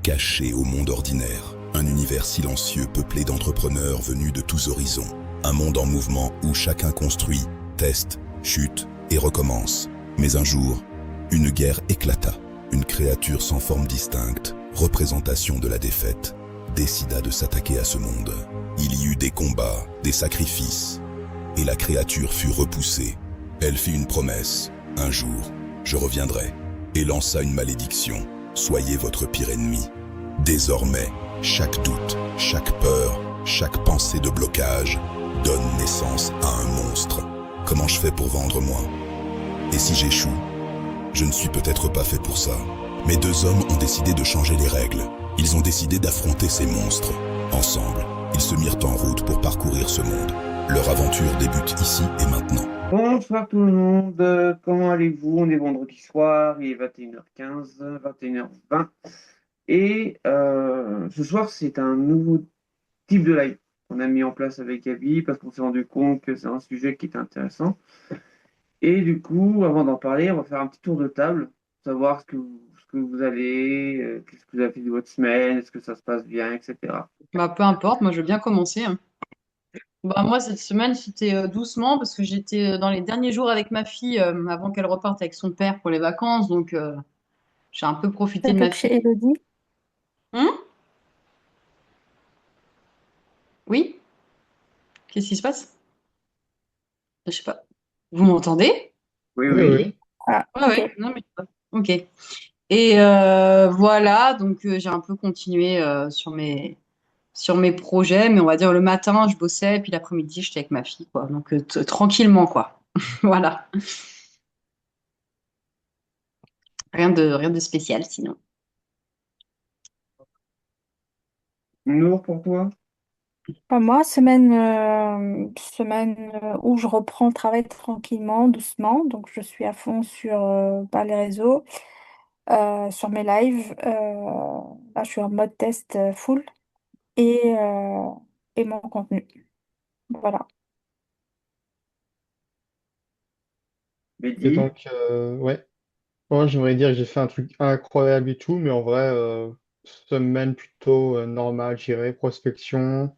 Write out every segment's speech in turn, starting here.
Caché au monde ordinaire, un univers silencieux peuplé d'entrepreneurs venus de tous horizons. Un monde en mouvement où chacun construit, teste, chute et recommence. Mais un jour, une guerre éclata. Une créature sans forme distincte, représentation de la défaite, décida de s'attaquer à ce monde. Il y eut des combats, des sacrifices, et la créature fut repoussée. Elle fit une promesse, un jour, je reviendrai, et lança une malédiction. Soyez votre pire ennemi. Désormais, chaque doute, chaque peur, chaque pensée de blocage donne naissance à un monstre. Comment je fais pour vendre moi? Et si j'échoue? Je ne suis peut-être pas fait pour ça. Mais deux hommes ont décidé de changer les règles. Ils ont décidé d'affronter ces monstres. Ensemble, ils se mirent en route pour parcourir ce monde. Leur aventure débute ici et maintenant. Bonsoir tout le monde, comment allez-vous? On est vendredi soir, il est 21h15, 21h20. Et ce soir, c'est un nouveau type de live qu'on a mis en place avec Gabi parce qu'on s'est rendu compte que c'est un sujet qui était intéressant. Et du coup, avant d'en parler, on va faire un petit tour de table, savoir ce que vous allez, qu'est-ce que vous avez fait de votre semaine, est-ce que ça se passe bien, etc. Bah, peu importe, moi je veux bien commencer, hein. Bah, moi cette semaine c'était doucement parce que j'étais dans les derniers jours avec ma fille avant qu'elle reparte avec son père pour les vacances, donc j'ai un peu profité T'as de ma touché fille. chez Elodie? Hum. Oui? Qu'est-ce qui se passe? Je sais pas. Vous m'entendez? Oui, Oui, oui. oui. Ah, Ouais, ok. ouais. Non, mais ok. Et voilà, donc j'ai un peu continué sur mes projets, mais on va dire le matin je bossais, puis l'après-midi j'étais avec ma fille, quoi. Donc tranquillement, quoi. Voilà. Rien de spécial sinon. Nour pour toi? Moi, semaine où je reprends le travail tranquillement, doucement. Donc, je suis à fond sur les réseaux, sur mes lives. Là, je suis en mode test full et, euh, et mon contenu. Voilà. Et Mehdi? donc, ouais. Moi, j'aimerais dire que j'ai fait un truc incroyable et tout, mais en vrai, semaine plutôt normale, je dirais, prospection,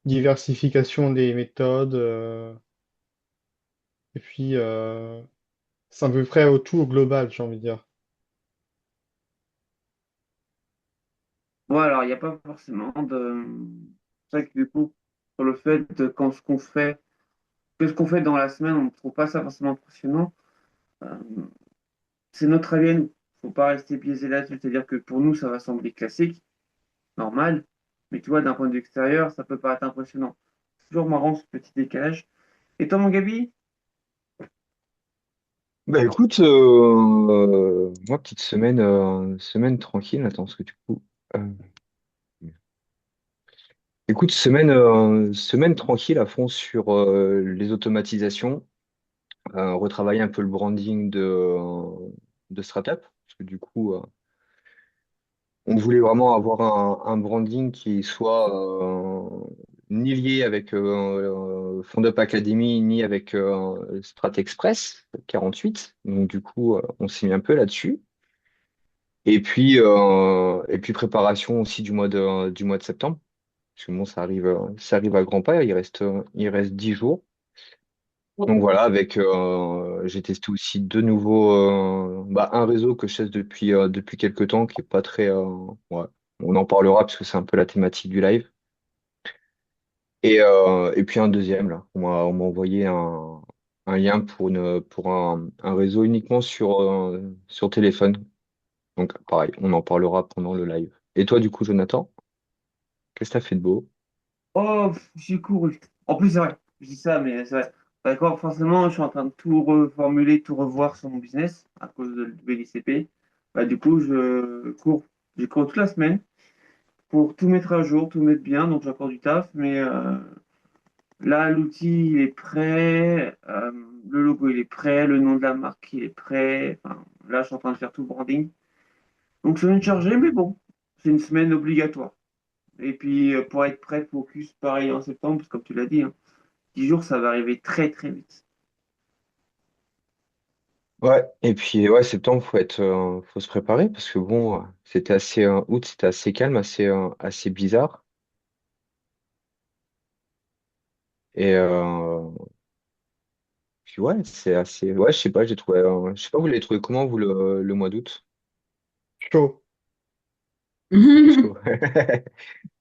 diversification des méthodes, et puis c'est à peu près au tout au global, j'ai envie de dire. Bon, alors, il n'y a pas forcément de. C'est vrai que du coup, sur le fait de quand ce qu'on fait dans la semaine, on ne trouve pas ça forcément impressionnant. Euh, c'est notre avis à nous. Il ne faut pas rester biaisé là-dessus. C'est-à-dire que pour nous, ça va sembler classique, normal. Mais tu vois, d'un point de vue extérieur, ça peut paraître impressionnant. C'est toujours marrant ce petit décalage. Et toi, mon Gabi? Bah écoute, moi petite semaine, semaine tranquille. Attends, parce que du coup, euh, écoute semaine, semaine tranquille à fond sur les automatisations, retravailler un peu le branding de Stratup, parce que du coup, on voulait vraiment avoir un branding qui soit ni lié avec Fondup Academy, ni avec Strat Express 48. Donc du coup, on s'est mis un peu là-dessus. Et puis préparation aussi du mois de septembre. Parce que bon, ça arrive à grands pas. Il reste 10 jours. Donc voilà, j'ai testé aussi deux nouveaux, un réseau que je teste depuis quelques temps qui est pas très, ouais, on en parlera parce que c'est un peu la thématique du live. Et puis un deuxième là, on m'a envoyé un lien pour un réseau uniquement sur téléphone. Donc pareil, on en parlera pendant le live. Et toi du coup, Jonathan, qu'est-ce que t'as fait de beau? Oh, j'ai couru. En plus, c'est vrai. Je dis ça, mais c'est vrai. D'accord, forcément, je suis en train de tout reformuler, tout revoir sur mon business à cause de l'ICP. Bah, du coup, je cours. J'ai couru toute la semaine pour tout mettre à jour, tout mettre bien. Donc, j'ai encore du taf. Mais là, l'outil, il est prêt. Le logo, il est prêt. Le nom de la marque, il est prêt. Enfin, là, je suis en train de faire tout le branding. Donc, semaine chargée, mais bon, c'est une semaine obligatoire. Et puis, pour être prêt, focus, pareil en septembre, parce que comme tu l'as dit, hein, 10 jours, ça va arriver très, très vite. Ouais, et puis ouais, septembre, faut se préparer parce que bon, août, c'était assez calme, assez bizarre. Et puis ouais, ouais, je sais pas, je sais pas, vous l'avez trouvé comment vous le mois d'août? Chaud. Chaud.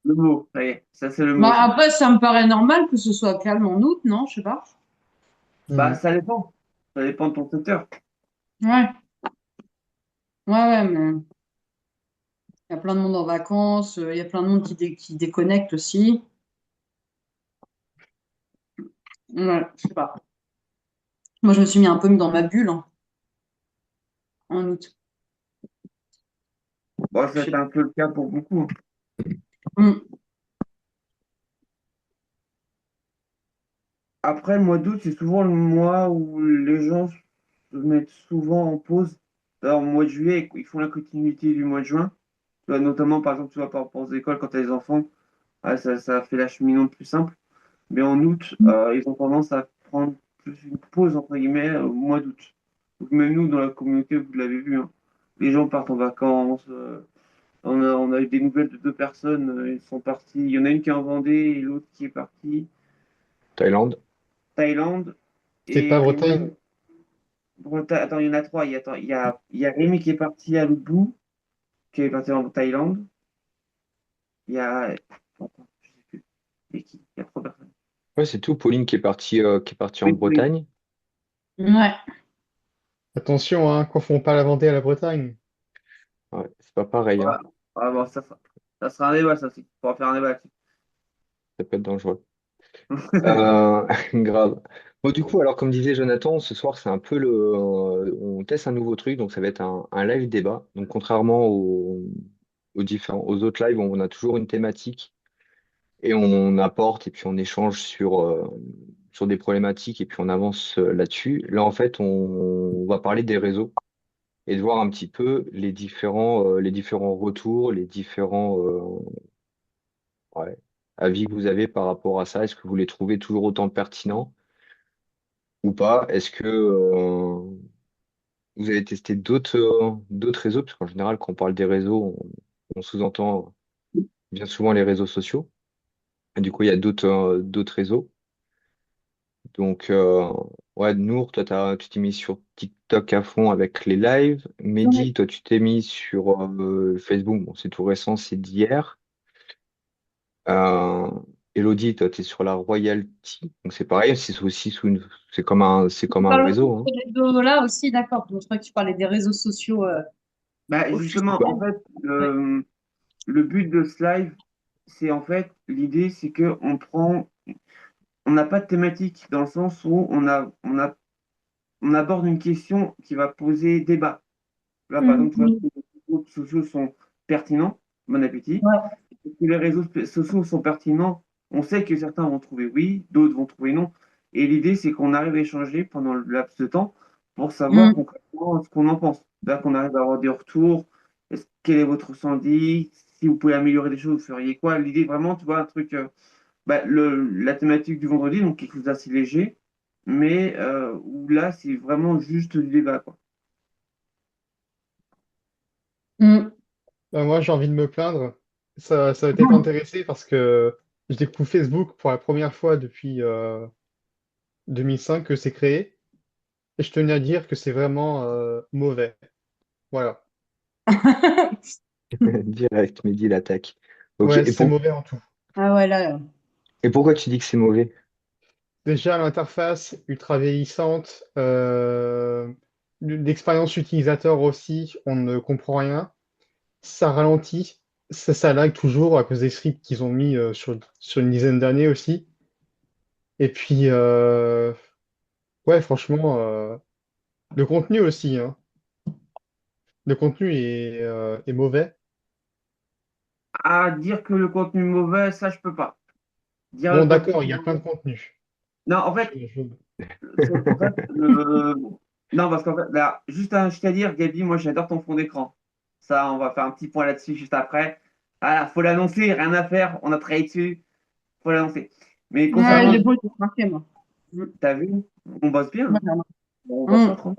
Le mot, ça y est, ça c'est le mot, Bah, ça. après, ça me paraît normal que ce soit calme en août, non? Je sais pas. Bah, Hmm. ça dépend. Ça dépend de ton secteur. Ouais, ouais, mais il y a plein de monde en vacances, il y a plein de monde qui déconnecte aussi. Ouais, je sais pas. Moi, je me suis mis un peu dans ma bulle hein, en août. Bon, Je ça sais c'est un peu le cas pour beaucoup. pas. Après, le mois d'août, c'est souvent le mois où les gens se mettent souvent en pause. Alors, au mois de juillet, ils font la continuité du mois de juin. Tu vois, notamment, par exemple, tu vois, par rapport aux écoles, quand tu as des enfants, ça fait l'acheminement plus simple. Mais en août, ils ont tendance à prendre plus une pause, entre guillemets, au mois d'août. Donc, même nous, dans la communauté, vous l'avez vu, hein, les gens partent en vacances. On a eu des nouvelles de deux personnes, ils sont partis. Il y en a une qui est en Vendée et l'autre qui est partie Thaïlande. Thaïlande. C'est pas Et Bretagne? Rémi, attends, il y en a trois. Il y a Rémi qui est parti à l'autre bout, qui est parti en Thaïlande. Il y a. Attends, je sais plus. Et qui? Il y a trois personnes. Ouais, c'est tout. Pauline qui est partie en Oui, oui. Bretagne. Ouais. Attention, hein, confond pas la Vendée à la Bretagne. Ouais, c'est pas pareil, hein. Voilà. Ah, bon, ça sera un débat, ça aussi. On pourra faire un débat là-dessus. Ça peut être dangereux. Grave. Bon, du coup, alors comme disait Jonathan, ce soir c'est un peu on teste un nouveau truc, donc ça va être un live débat. Donc contrairement aux autres lives, on a toujours une thématique et on apporte et puis on échange sur des problématiques et puis on avance là-dessus. Là, en fait, on va parler des réseaux et de voir un petit peu les différents retours, ouais, avis que vous avez par rapport à ça. Est-ce que vous les trouvez toujours autant pertinents ou pas? Est-ce que vous avez testé d'autres réseaux? Parce qu'en général, quand on parle des réseaux, on sous-entend bien souvent les réseaux sociaux. Et du coup, il y a d'autres réseaux. Donc, ouais, Nour, toi, tu t'es mis sur TikTok à fond avec les lives. Ouais. Mehdi, toi, tu t'es mis sur Facebook. Bon, c'est tout récent, c'est d'hier. Euh, Elodie, toi, tu es sur la royalty. Donc, c'est pareil, c'est comme Tu un parles aussi de réseau, hein. ces réseaux-là aussi, d'accord. Donc, je crois que tu parlais des réseaux sociaux Bah, justement, en officiels. fait, Ouais. le but de ce live, c'est en fait, l'idée, c'est que on n'a pas de thématique dans le sens où on aborde une question qui va poser débat. Là, par exemple, tu vois, Mhm. si les réseaux sociaux sont pertinents, bon appétit. Ouais. Si les réseaux sociaux sont pertinents, on sait que certains vont trouver oui, d'autres vont trouver non. Et l'idée, c'est qu'on arrive à échanger pendant le laps de temps pour savoir Mhm. concrètement ce qu'on en pense. Là, qu'on arrive à avoir des retours. Quel est votre ressenti? Si vous pouvez améliorer des choses, vous feriez quoi? L'idée, vraiment, tu vois, un truc, la thématique du vendredi, donc quelque chose d'assez léger, mais où là, c'est vraiment juste du débat, quoi. Mhm. Ben, moi, j'ai envie de me plaindre. Ça va peut-être intéresser parce que je découvre Facebook pour la première fois depuis 2005 que c'est créé. Et je tenais à dire que c'est vraiment mauvais. Voilà. Direct, Mehdi l'attaque. Ok, Ouais, c'est mauvais en tout. Ah ouais, là. et pourquoi tu dis que c'est mauvais? Déjà, l'interface ultra vieillissante, l'expérience utilisateur aussi, on ne comprend rien. Ça ralentit, ça lag toujours à cause des scripts qu'ils ont mis sur une dizaine d'années aussi. Et puis, ouais, franchement, le contenu aussi, hein. Le contenu est mauvais. À dire que le contenu est mauvais, ça, je peux pas. Dire le Bon, contenu d'accord, est il y a plein de mauvais. contenu. Non, en fait, Je- en fait, non, parce qu'en fait, là, juste un truc à dire, Gabi, moi, j'adore ton fond d'écran. Ça, on va faire un petit point là-dessus juste après. Voilà, faut l'annoncer, rien à faire, on a travaillé dessus, faut l'annoncer. Mais Ouais, concernant, j'ai beau, j'ai marqué, moi. Mhm. t'as vu, on bosse bien, Ouais, hein. On bosse pas Mhm. trop.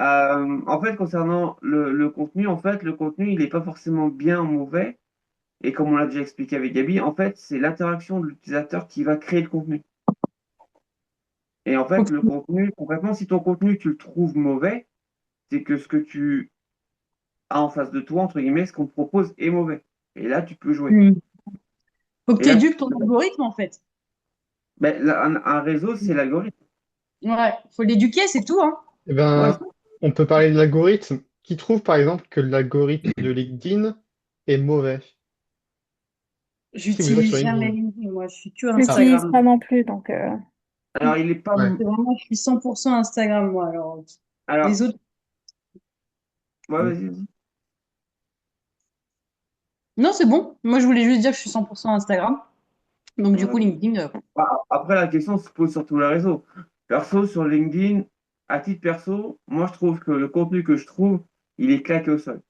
En fait, concernant le contenu, en fait, le contenu, il n'est pas forcément bien ou mauvais. Et comme on l'a déjà expliqué avec Gabi, en fait, c'est l'interaction de l'utilisateur qui va créer le contenu. Et en fait, Ok. le contenu, concrètement, si ton contenu, tu le trouves mauvais, c'est que ce que tu as en face de toi, entre guillemets, ce qu'on te propose est mauvais. Et là, tu peux jouer. Hmm. Faut que Et tu là, tu éduques ton peux... algorithme, en fait. Ben, un réseau, c'est l'algorithme. Ouais, faut l'éduquer, c'est tout, hein. Eh Ouais, ben, on peut parler de l'algorithme. Qui trouve par exemple que l'algorithme de LinkedIn est mauvais? Si vous êtes sur J'utilise jamais LinkedIn. LinkedIn, moi, je suis que Je l'utilise Instagram. pas non plus, donc alors, il est pas. Ouais. C'est vraiment, je suis 100% Instagram, moi. Alors, les Alors, autres, ouais, vas-y, vas-y. non, c'est bon. Moi, je voulais juste dire que je suis 100% Instagram. Donc, du coup, Euh, LinkedIn, Après, la question se pose sur tous les réseaux. Perso, sur LinkedIn, à titre perso, moi, je trouve que le contenu que je trouve, il est claqué au sol.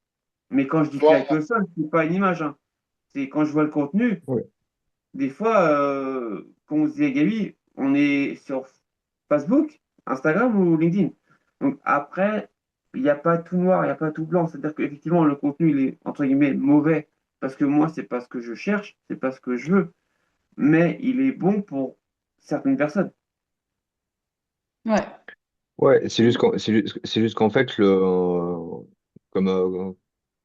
Mais quand je dis claqué Bon, au sol, c'est pas une image, hein. C'est quand je vois le contenu, Ouais. des fois, comme on se disait Gabi, on est sur Facebook, Instagram ou LinkedIn. Donc après, il n'y a pas tout noir, il n'y a pas tout blanc. C'est-à-dire qu'effectivement, le contenu, il est entre guillemets mauvais parce que moi, c'est pas ce que je cherche, c'est pas ce que je veux, mais il est bon pour certaines personnes. ouais. Ouais, c'est juste qu'en fait, comme,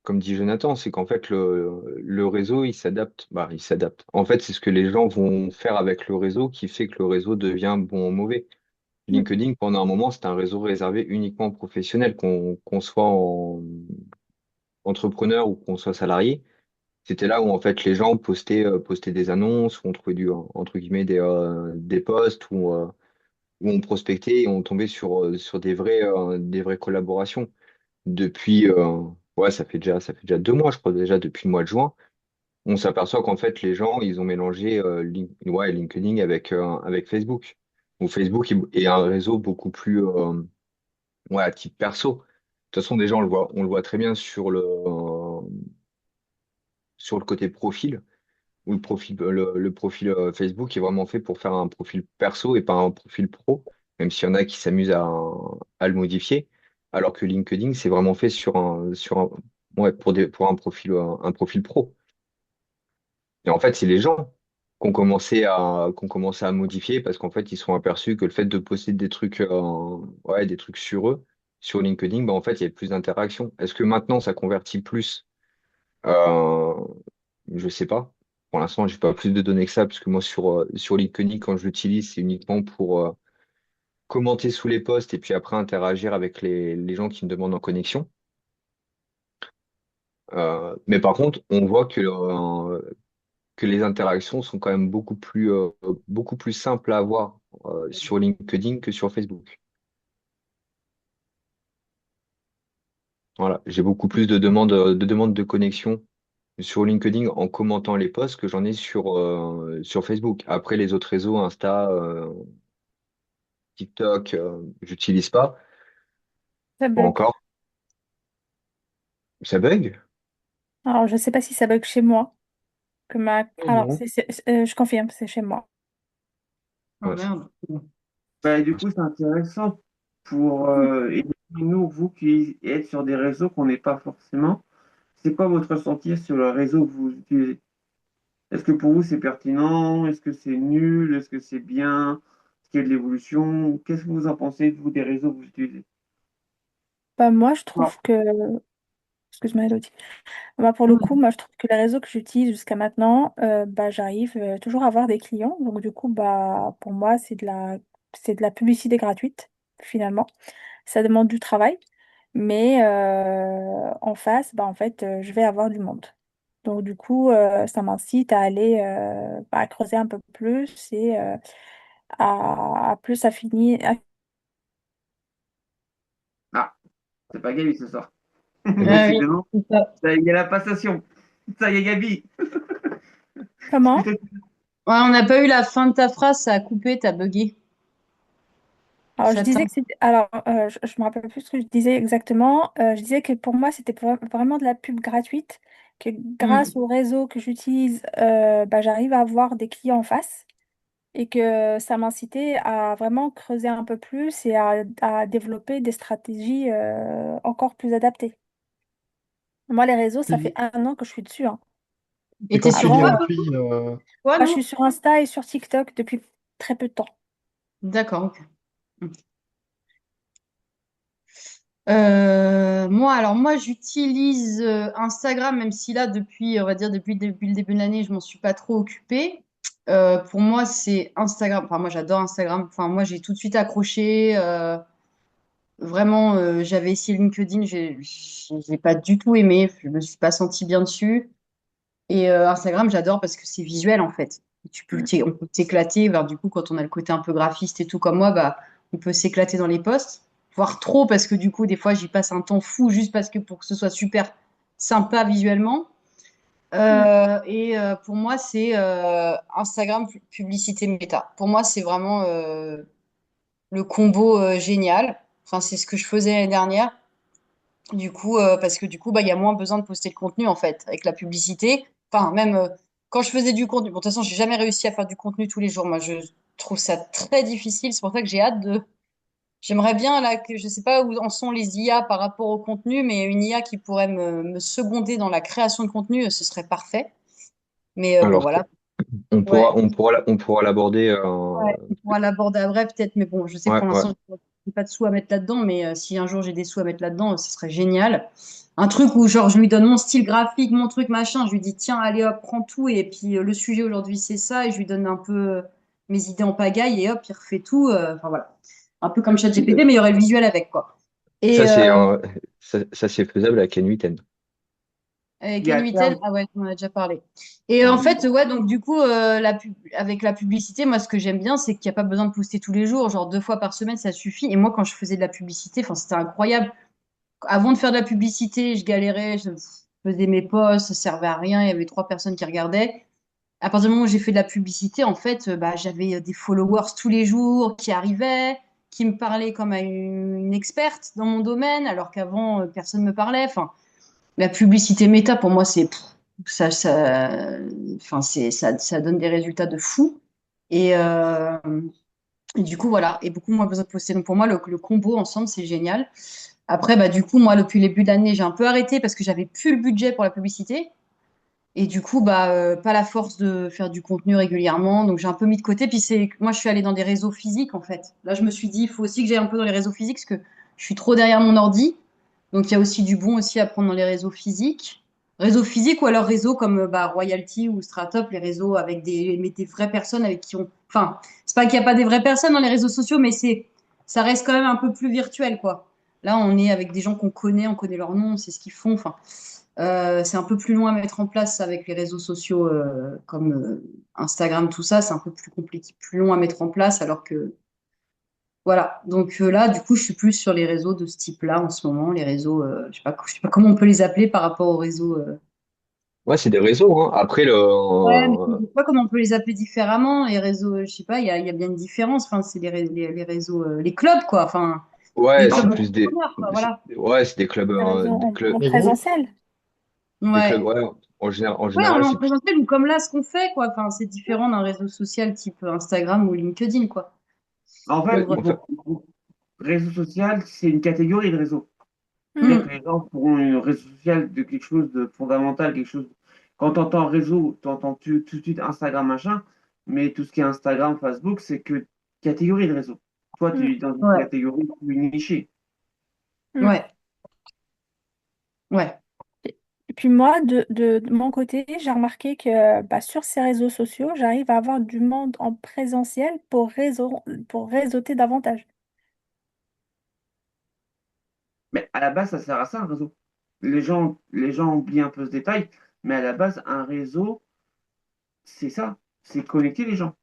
comme dit Jonathan, c'est qu'en fait, le réseau, il s'adapte. Bah, il s'adapte. En fait, c'est ce que les gens vont faire avec le réseau qui fait que le réseau devient bon ou mauvais. Mm. LinkedIn, pendant un moment, c'était un réseau réservé uniquement aux professionnels, qu'on soit entrepreneur ou qu'on soit salarié. C'était là où en fait les gens postaient des annonces, où on trouvait entre guillemets des posts, où on prospectait et on tombait sur des vraies collaborations. Depuis ouais, ça fait déjà 2 mois, je crois déjà depuis le mois de juin, on s'aperçoit qu'en fait les gens ils ont mélangé ouais, LinkedIn avec Facebook. Donc Facebook est un réseau beaucoup plus ouais, à titre perso. De toute façon, déjà on le voit très bien sur le côté profil, où le profil Facebook est vraiment fait pour faire un profil perso et pas un profil pro, même s'il y en a qui s'amusent à le modifier, alors que LinkedIn, c'est vraiment fait ouais, pour un profil pro. Et en fait, c'est les gens qui ont commencé à modifier parce qu'en fait, ils se sont aperçus que le fait de poster des trucs, ouais, des trucs sur eux, sur LinkedIn, bah, en fait, il y a plus d'interaction. Est-ce que maintenant, ça convertit plus? Euh, je sais pas. Pour l'instant, j'ai pas plus de données que ça, parce que moi, sur LinkedIn, quand je l'utilise, c'est uniquement pour commenter sous les posts et puis après interagir avec les gens qui me demandent en connexion. Mais par contre, on voit que les interactions sont quand même beaucoup plus simples à avoir sur LinkedIn que sur Facebook. Voilà, j'ai beaucoup plus de demandes de connexion sur LinkedIn en commentant les posts que j'en ai sur Facebook. Après, les autres réseaux, Insta, TikTok, j'utilise pas. ça Pas bug. encore. Ça bug? Alors, je sais pas si ça bug chez moi. oh Alors, non. je confirme, c'est chez moi. Oh Ouais. merde. Bah, du coup, c'est intéressant pour et nous, vous qui êtes sur des réseaux qu'on n'est pas forcément. C'est quoi votre ressenti sur le réseau que vous utilisez? Est-ce que pour vous c'est pertinent? Est-ce que c'est nul? Est-ce que c'est bien? Est-ce qu'il y a de l'évolution? Qu'est-ce que vous en pensez, vous, des réseaux que vous utilisez? Bah, moi, je Ah, trouve que... Excuse-moi, Elodie. Moi, pour le coup, Mm. moi, je trouve que les réseaux que j'utilise jusqu'à maintenant, bah, j'arrive toujours à avoir des clients. Donc, du coup, bah, pour moi, c'est de la publicité gratuite, finalement. Ça demande du travail, mais en face, bah, en fait, je vais avoir du monde. Donc, du coup, ça m'incite à aller bah, à creuser un peu plus et à plus affiner. ah, c'est pas Gabi ce soir. Ah oui, Décidément, c'est ça. ça y est, il y a la passation. Ça y est, Gabi. Comment? Ouais, on n'a pas eu la fin de ta phrase, ça a coupé, t'as bugué. Alors, je Ça t'a- disais que c'était. Alors, je me rappelle plus ce que je disais exactement. Je disais que pour moi, c'était vraiment de la pub gratuite, que Mm. grâce au réseau que j'utilise, bah, j'arrive à avoir des clients en face. et que ça m'incitait à vraiment creuser un peu plus et à développer des stratégies encore plus adaptées. Moi, les réseaux, ça fait Puis, 1 an que je suis dessus, hein. Et puis t'es quand tu sur dis quoi, Avant, toi? depuis, Toi, moi, je non? suis sur Insta et sur TikTok depuis très peu de temps. D'accord, ok. Moi, j'utilise Instagram, même si là, depuis, on va dire, depuis le début de l'année, je m'en suis pas trop occupée. Pour moi, c'est Instagram. Enfin, moi, j'adore Instagram. Enfin, moi, j'ai tout de suite accroché. Vraiment, j'avais essayé LinkedIn, j'ai pas du tout aimé. Je me suis pas sentie bien dessus. Et Instagram, j'adore parce que c'est visuel, en fait. Mm. On peut t'éclater. Ben, du coup, quand on a le côté un peu graphiste et tout comme moi, bah, on peut s'éclater dans les posts. Voire trop, parce que du coup, des fois, j'y passe un temps fou juste parce que pour que ce soit super sympa visuellement. Mm. Pour moi, c'est Instagram, publicité, méta. Pour moi, c'est vraiment le combo génial. Enfin, c'est ce que je faisais l'année dernière. Du coup, parce que du coup, bah, il y a moins besoin de poster le contenu en fait, avec la publicité. Enfin, même quand je faisais du contenu. Bon, de toute façon, j'ai jamais réussi à faire du contenu tous les jours. Moi, je trouve ça très difficile. C'est pour ça que j'ai hâte de. J'aimerais bien là que je sais pas où en sont les IA par rapport au contenu, mais une IA qui pourrait me seconder dans la création de contenu, ce serait parfait. Mais bon, Alors, voilà. on Ouais. pourra, on pourra l'aborder. Ouais, on pourra l'aborder après peut-être, mais bon, je sais que Ouais, pour ouais. l'instant, j'ai pas de sous à mettre là-dedans, mais si un jour j'ai des sous à mettre là-dedans, ce serait génial. Un truc où genre je lui donne mon style graphique, mon truc machin, je lui dis tiens, allez hop, prends tout, et puis le sujet aujourd'hui c'est ça, et je lui donne un peu mes idées en pagaille, et hop, il refait tout. Enfin voilà. Un peu comme ChatGPT, mais il y aurait le visuel avec quoi. Ça, Et c'est ça, c'est faisable avec N8N. Il y a Ken à 8 terme. ah ouais, on en a déjà parlé. Et en Ouais. fait, ouais, donc du coup, avec la publicité, moi, ce que j'aime bien, c'est qu'il n'y a pas besoin de poster tous les jours, genre 2 fois par semaine, ça suffit. Et moi, quand je faisais de la publicité, enfin, c'était incroyable. Avant de faire de la publicité, je galérais, je faisais mes posts, ça servait à rien, il y avait 3 personnes qui regardaient. À partir du moment où j'ai fait de la publicité, en fait, bah, j'avais des followers tous les jours qui arrivaient, qui me parlaient comme à une experte dans mon domaine, alors qu'avant, personne ne me parlait. Enfin, la publicité méta, pour moi, enfin, ça donne des résultats de fou. Et, euh, et du coup, voilà, et beaucoup moins besoin de poster. Donc pour moi, le combo ensemble, c'est génial. Après, bah, du coup, moi, depuis le début de l'année, j'ai un peu arrêté parce que j'avais plus le budget pour la publicité. Et du coup, bah, pas la force de faire du contenu régulièrement. Donc j'ai un peu mis de côté. Puis moi, je suis allée dans des réseaux physiques, en fait. Là, je me suis dit, il faut aussi que j'aille un peu dans les réseaux physiques parce que je suis trop derrière mon ordi. Donc il y a aussi du bon aussi à prendre dans les réseaux physiques. Réseaux physiques ou alors réseaux comme bah, Royalty ou Stratop, les réseaux avec mais des vraies personnes avec qui on. Enfin, c'est pas qu'il n'y a pas des vraies personnes dans les réseaux sociaux, mais ça reste quand même un peu plus virtuel, quoi. Là, on est avec des gens qu'on connaît, on connaît leur nom, on sait ce qu'ils font. Enfin, c'est un peu plus loin à mettre en place avec les réseaux sociaux comme Instagram, tout ça. C'est un peu plus compliqué, plus long à mettre en place, alors que voilà, donc là, du coup, je suis plus sur les réseaux de ce type-là en ce moment, les réseaux, je sais pas comment on peut les appeler par rapport aux réseaux. Ouais, c'est des réseaux, hein. Après, Ouais, mais je sais pas comment on peut les appeler différemment. Les réseaux, je sais pas, il y a bien une différence. Enfin, c'est les réseaux, les clubs, quoi. Enfin, les ouais, clubs c'est plus des, d'entrepreneurs, quoi. Voilà. ouais, c'est des clubs, Les réseaux en les groupes, présentiel. des clubs, Ouais. ouais. En Ouais, on général, est en c'est plus, présentiel ou comme là, ce qu'on fait, quoi. Enfin, c'est différent d'un réseau social type Instagram ou LinkedIn, quoi. En Donc, fait, voilà. en fait, réseau social, c'est une catégorie de réseau. C'est-à-dire Hmm. que les gens pourront une réseau social de quelque chose de fondamental, quelque chose. Quand tu entends réseau, tu entends tout de suite Instagram, machin, mais tout ce qui est Instagram, Facebook, c'est que catégorie de réseau. Toi, Mm. tu es dans une Ouais, catégorie plus nichée. Mm. ouais, ouais. Et puis moi, de mon côté, j'ai remarqué que bah, sur ces réseaux sociaux, j'arrive à avoir du monde en présentiel pour réseauter davantage. Mais à la base, ça sert à ça, un réseau. Les gens oublient un peu ce détail, mais à la base, un réseau, c'est ça, c'est connecter les gens.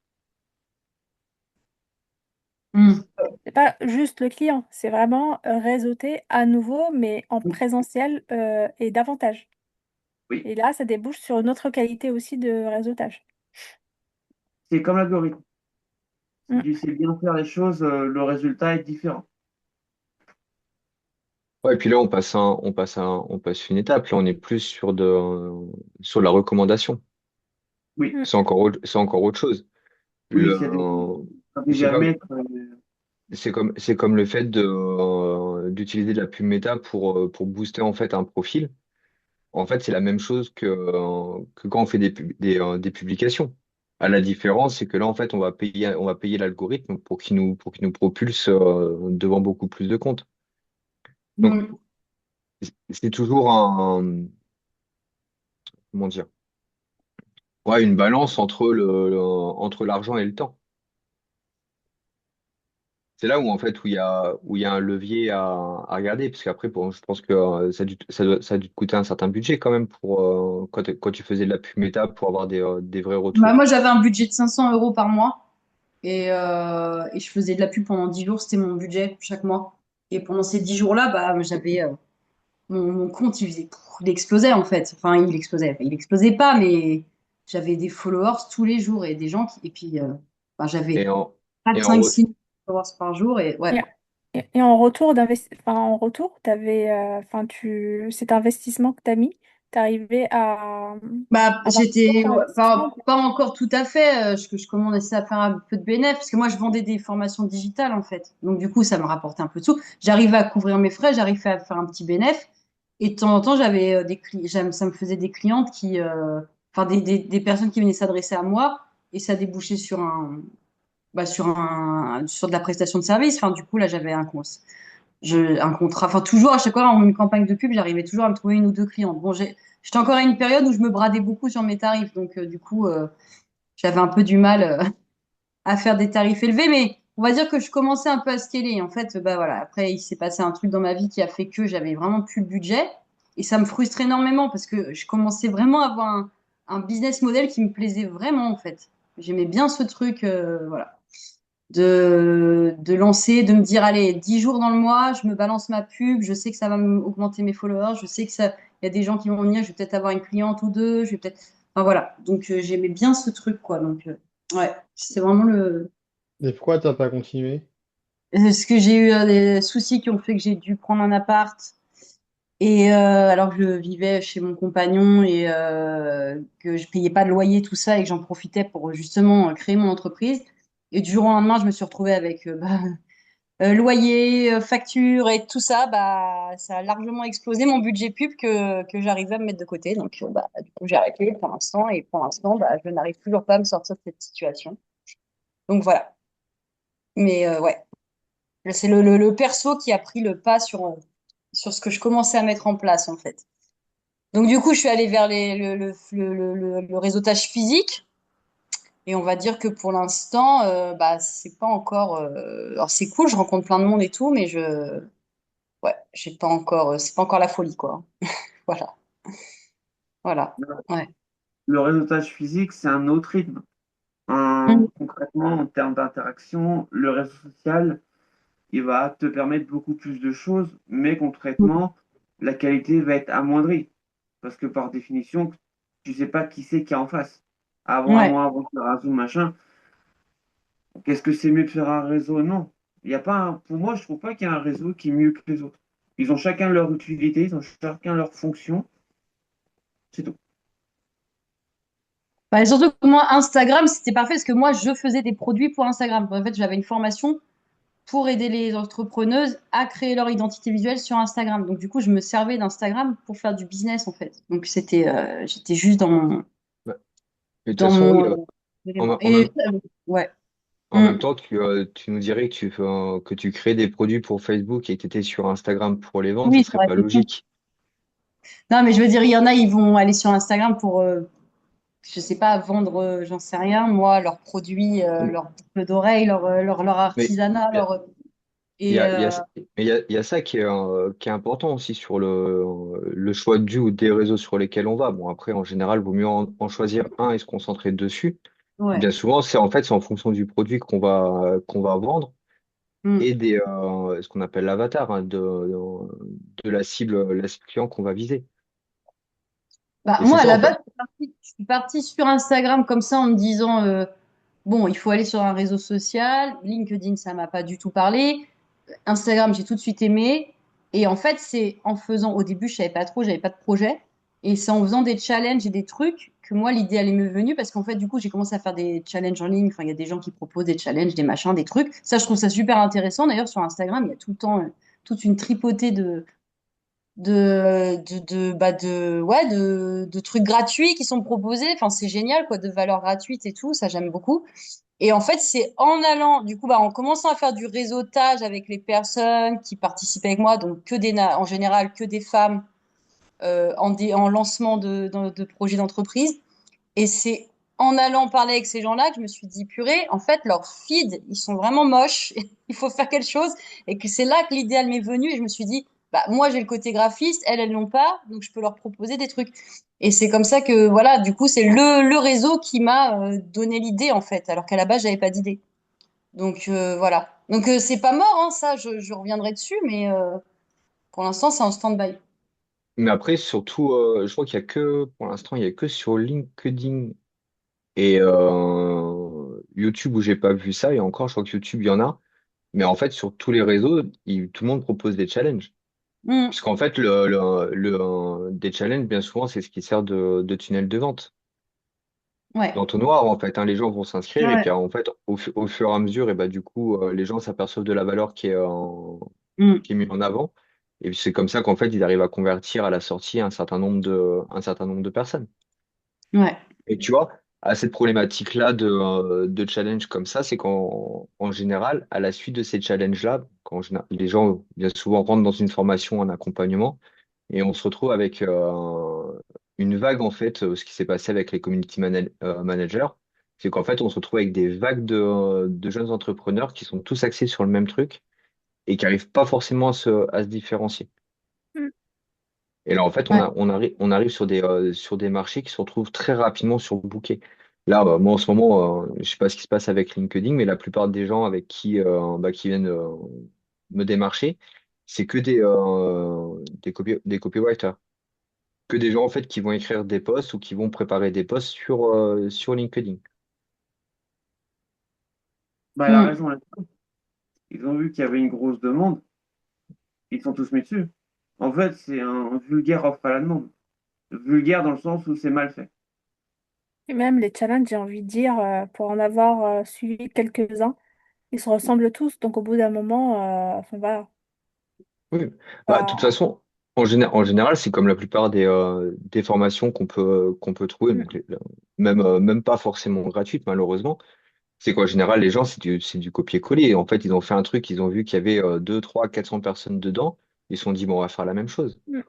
Hmm. C'est pas juste le client, c'est vraiment réseauter à nouveau, mais en présentiel et davantage. Oui, Et là, ça débouche sur une autre qualité aussi de réseautage. c'est comme l'algorithme. Si Mm. tu sais bien faire les choses, le résultat est différent. ouais, et puis là, on passe une étape. Là, on est plus sur la recommandation. Oui, Mm. C'est encore autre chose. Oui, Le, s'il y a des stratégies c'est à comme, mettre. c'est comme le fait d'utiliser de la pub méta pour booster en fait un profil. En fait, c'est la même chose que quand on fait des publications. À la différence, c'est que là, en fait, on va payer l'algorithme pour qu'il nous propulse devant beaucoup plus de comptes. Donc, Mm. c'est toujours comment dire, ouais, une balance entre entre l'argent et le temps. C'est là où, en fait, où il y a un levier à regarder, parce qu'après, je pense que ça a dû te coûter un certain budget quand même quand tu faisais de la pub méta pour avoir des vrais Bah, retours. moi, j'avais un budget de 500 euros par mois et je faisais de la pub pendant 10 jours. C'était mon budget chaque mois. Et pendant ces 10 jours-là, bah, j'avais mon compte, il explosait en fait. Enfin, il explosait. Enfin, il explosait pas, mais j'avais des followers tous les jours et des gens qui. Et puis, bah, Et j'avais en, 4, et en, 5, re- 6 followers par jour. Et ouais. Et, et en retour en retour, cet investissement que tu as mis, tu arrivé à Bah, avoir un j'étais retour sur investissement. pas encore tout à fait. Je commençais à faire un peu de bénéfice parce que moi, je vendais des formations digitales en fait. Donc, du coup, ça me rapportait un peu de sous. J'arrivais à couvrir mes frais, j'arrivais à faire un petit bénéfice. Et de temps en temps, j'avais ça me faisait des clientes enfin, des personnes qui venaient s'adresser à moi et ça débouchait sur de la prestation de service. Enfin, du coup, là, j'avais un contrat, enfin toujours à chaque fois en une campagne de pub, j'arrivais toujours à me trouver une ou deux clientes. Bon, j'étais encore à une période où je me bradais beaucoup sur mes tarifs, donc du coup, j'avais un peu du mal à faire des tarifs élevés, mais on va dire que je commençais un peu à scaler. En fait, bah voilà, après, il s'est passé un truc dans ma vie qui a fait que j'avais vraiment plus le budget et ça me frustre énormément parce que je commençais vraiment à avoir un business model qui me plaisait vraiment en fait. J'aimais bien ce truc, voilà de lancer, de me dire, allez, 10 jours dans le mois, je me balance ma pub, je sais que ça va augmenter mes followers, je sais que ça, il y a des gens qui vont venir, je vais peut-être avoir une cliente ou deux, je vais peut-être, enfin voilà. Donc j'aimais bien ce truc, quoi. Donc ouais, c'est vraiment Et pourquoi t'as pas continué? ce que j'ai eu des soucis qui ont fait que j'ai dû prendre un appart. Et alors que je vivais chez mon compagnon et que je payais pas de loyer, tout ça, et que j'en profitais pour justement créer mon entreprise. Et du jour au lendemain, je me suis retrouvée avec loyer, facture et tout ça, bah, ça a largement explosé mon budget pub que j'arrivais à me mettre de côté. Donc, bah, du coup, j'ai arrêté pour l'instant. Et pour l'instant, bah, je n'arrive toujours pas à me sortir de cette situation. Donc, voilà. Mais ouais, c'est le perso qui a pris le pas sur ce que je commençais à mettre en place, en fait. Donc, du coup, je suis allée vers le réseautage physique. Et on va dire que pour l'instant, bah, c'est pas encore. Alors, c'est cool, je rencontre plein de monde et tout, mais ouais, j'ai pas encore, c'est pas encore la folie, quoi. Voilà, voilà. Ouais. Le réseautage physique, c'est un autre rythme. Mm. Concrètement, en termes d'interaction, le réseau social, il va te permettre beaucoup plus de choses, mais concrètement, la qualité va être amoindrie. Parce que par définition, tu sais pas qui c'est qui est en face. Ouais. Avant de faire un Zoom, machin, qu'est-ce que c'est mieux de faire un réseau? Non. Il y a pas pour moi, je trouve pas qu'il y a un réseau qui est mieux que les autres. Ils ont chacun leur utilité, ils ont chacun leur fonction, c'est tout. Bah, surtout que moi, Instagram, c'était parfait parce que moi, je faisais des produits pour Instagram. En fait, j'avais une formation pour aider les entrepreneuses à créer leur identité visuelle sur Instagram. Donc, du coup, je me servais d'Instagram pour faire du business, en fait. Donc, j'étais juste Ouais. Mais de toute dans façon, oui, mon élément. en Et même, ouais. en Mm. même temps, tu nous dirais que tu crées des produits pour Facebook et que tu étais sur Instagram pour les vendre, ça Oui, ça serait aurait pas été con. logique. Non, mais je veux dire, il y en a, ils vont aller sur Instagram pour je sais pas, vendre, j'en sais rien, moi, leurs produits, Mais leurs boucles d'oreilles, leur mais artisanat, il y a, et il y a ça qui est important aussi sur le choix du ou des réseaux sur lesquels on va. Bon, après, en général, il vaut mieux en choisir un et se concentrer dessus. ouais. Bien souvent, c'est en fonction du produit qu'on va vendre Mm. et ce qu'on appelle l'avatar, hein, de la cible client qu'on va viser. Bah, Et c'est moi, à ça, la en fait. base, je suis partie sur Instagram comme ça en me disant, bon, il faut aller sur un réseau social. LinkedIn, ça m'a pas du tout parlé. Instagram, j'ai tout de suite aimé. Et en fait, c'est en faisant, au début, je savais pas trop, j'avais pas de projet. Et c'est en faisant des challenges et des trucs que moi, l'idée, elle m'est venue parce qu'en fait, du coup, j'ai commencé à faire des challenges en ligne. Enfin, il y a des gens qui proposent des challenges, des machins, des trucs. Ça, je trouve ça super intéressant. D'ailleurs, sur Instagram, il y a tout le temps toute une tripotée de trucs gratuits qui sont proposés. Enfin, c'est génial, quoi, de valeurs gratuites et tout. Ça, j'aime beaucoup. Et en fait, c'est en allant, du coup, en commençant à faire du réseautage avec les personnes qui participent avec moi, donc en général, que des femmes en lancement de projets d'entreprise. Et c'est en allant parler avec ces gens-là que je me suis dit, purée, en fait, leurs feeds, ils sont vraiment moches. Il faut faire quelque chose. Et que c'est là que l'idéal m'est venu. Et je me suis dit, bah, moi, j'ai le côté graphiste, elles l'ont pas. Donc, je peux leur proposer des trucs. Et c'est comme ça que, voilà, du coup, c'est le réseau qui m'a donné l'idée, en fait. Alors qu'à la base, j'avais pas d'idée. Donc, voilà. Donc, c'est pas mort, hein, ça, je reviendrai dessus. Mais pour l'instant, c'est en stand-by. Mais après, surtout, je crois qu'il y a que, pour l'instant, il y a que sur LinkedIn et YouTube où j'ai pas vu ça. Et encore, je crois que YouTube, il y en a. Mais en fait, sur tous les réseaux, tout le monde propose des challenges. Mm. Puisqu'en fait, des challenges, bien souvent, c'est ce qui sert de tunnel de vente. Ouais. L'entonnoir, en fait, hein, les gens vont s'inscrire et puis Ouais. en fait, au fur et à mesure, et bah, du coup, les gens s'aperçoivent de la valeur Mm. qui est mise en avant. Et puis c'est comme ça qu'en fait, ils arrivent à convertir à la sortie un certain nombre de personnes. Ouais. Et tu vois, à cette problématique-là de challenge comme ça, c'est qu'en général, à la suite de ces challenges-là, les gens bien souvent rentrent dans une formation en accompagnement et on se retrouve avec une vague, en fait, ce qui s'est passé avec les managers, c'est qu'en fait, on se retrouve avec des vagues de jeunes entrepreneurs qui sont tous axés sur le même truc et qui n'arrivent pas forcément à se différencier. Mm. Et là, en fait, Ouais. on arrive sur des marchés qui se retrouvent très rapidement surbookés. Là, moi, en ce moment, je sais pas ce qui se passe avec LinkedIn, mais la plupart des gens avec qui viennent me démarcher, c'est que des copywriters, que des gens, en fait, qui vont écrire des posts ou qui vont préparer des posts sur LinkedIn. Bah, elle a Mm. raison là. Ils ont vu qu'il y avait une grosse demande, ils sont tous mis dessus. En fait, c'est un vulgaire offre à la demande. Vulgaire dans le sens où c'est mal fait. Et même les challenges, j'ai envie de dire, pour en avoir suivi quelques-uns, ils se ressemblent tous. Donc au bout d'un moment, enfin voilà. Oui. Bah, de toute Bah, façon, en général, c'est comme la plupart des formations qu'on peut trouver, mm, donc même pas forcément gratuites, malheureusement. C'est qu'en général, les gens, c'est du copier-coller. Et en fait, ils ont fait un truc, ils ont vu qu'il y avait 2, 3, 400 personnes dedans. Ils se sont dit, bon, on va faire la même chose, mm.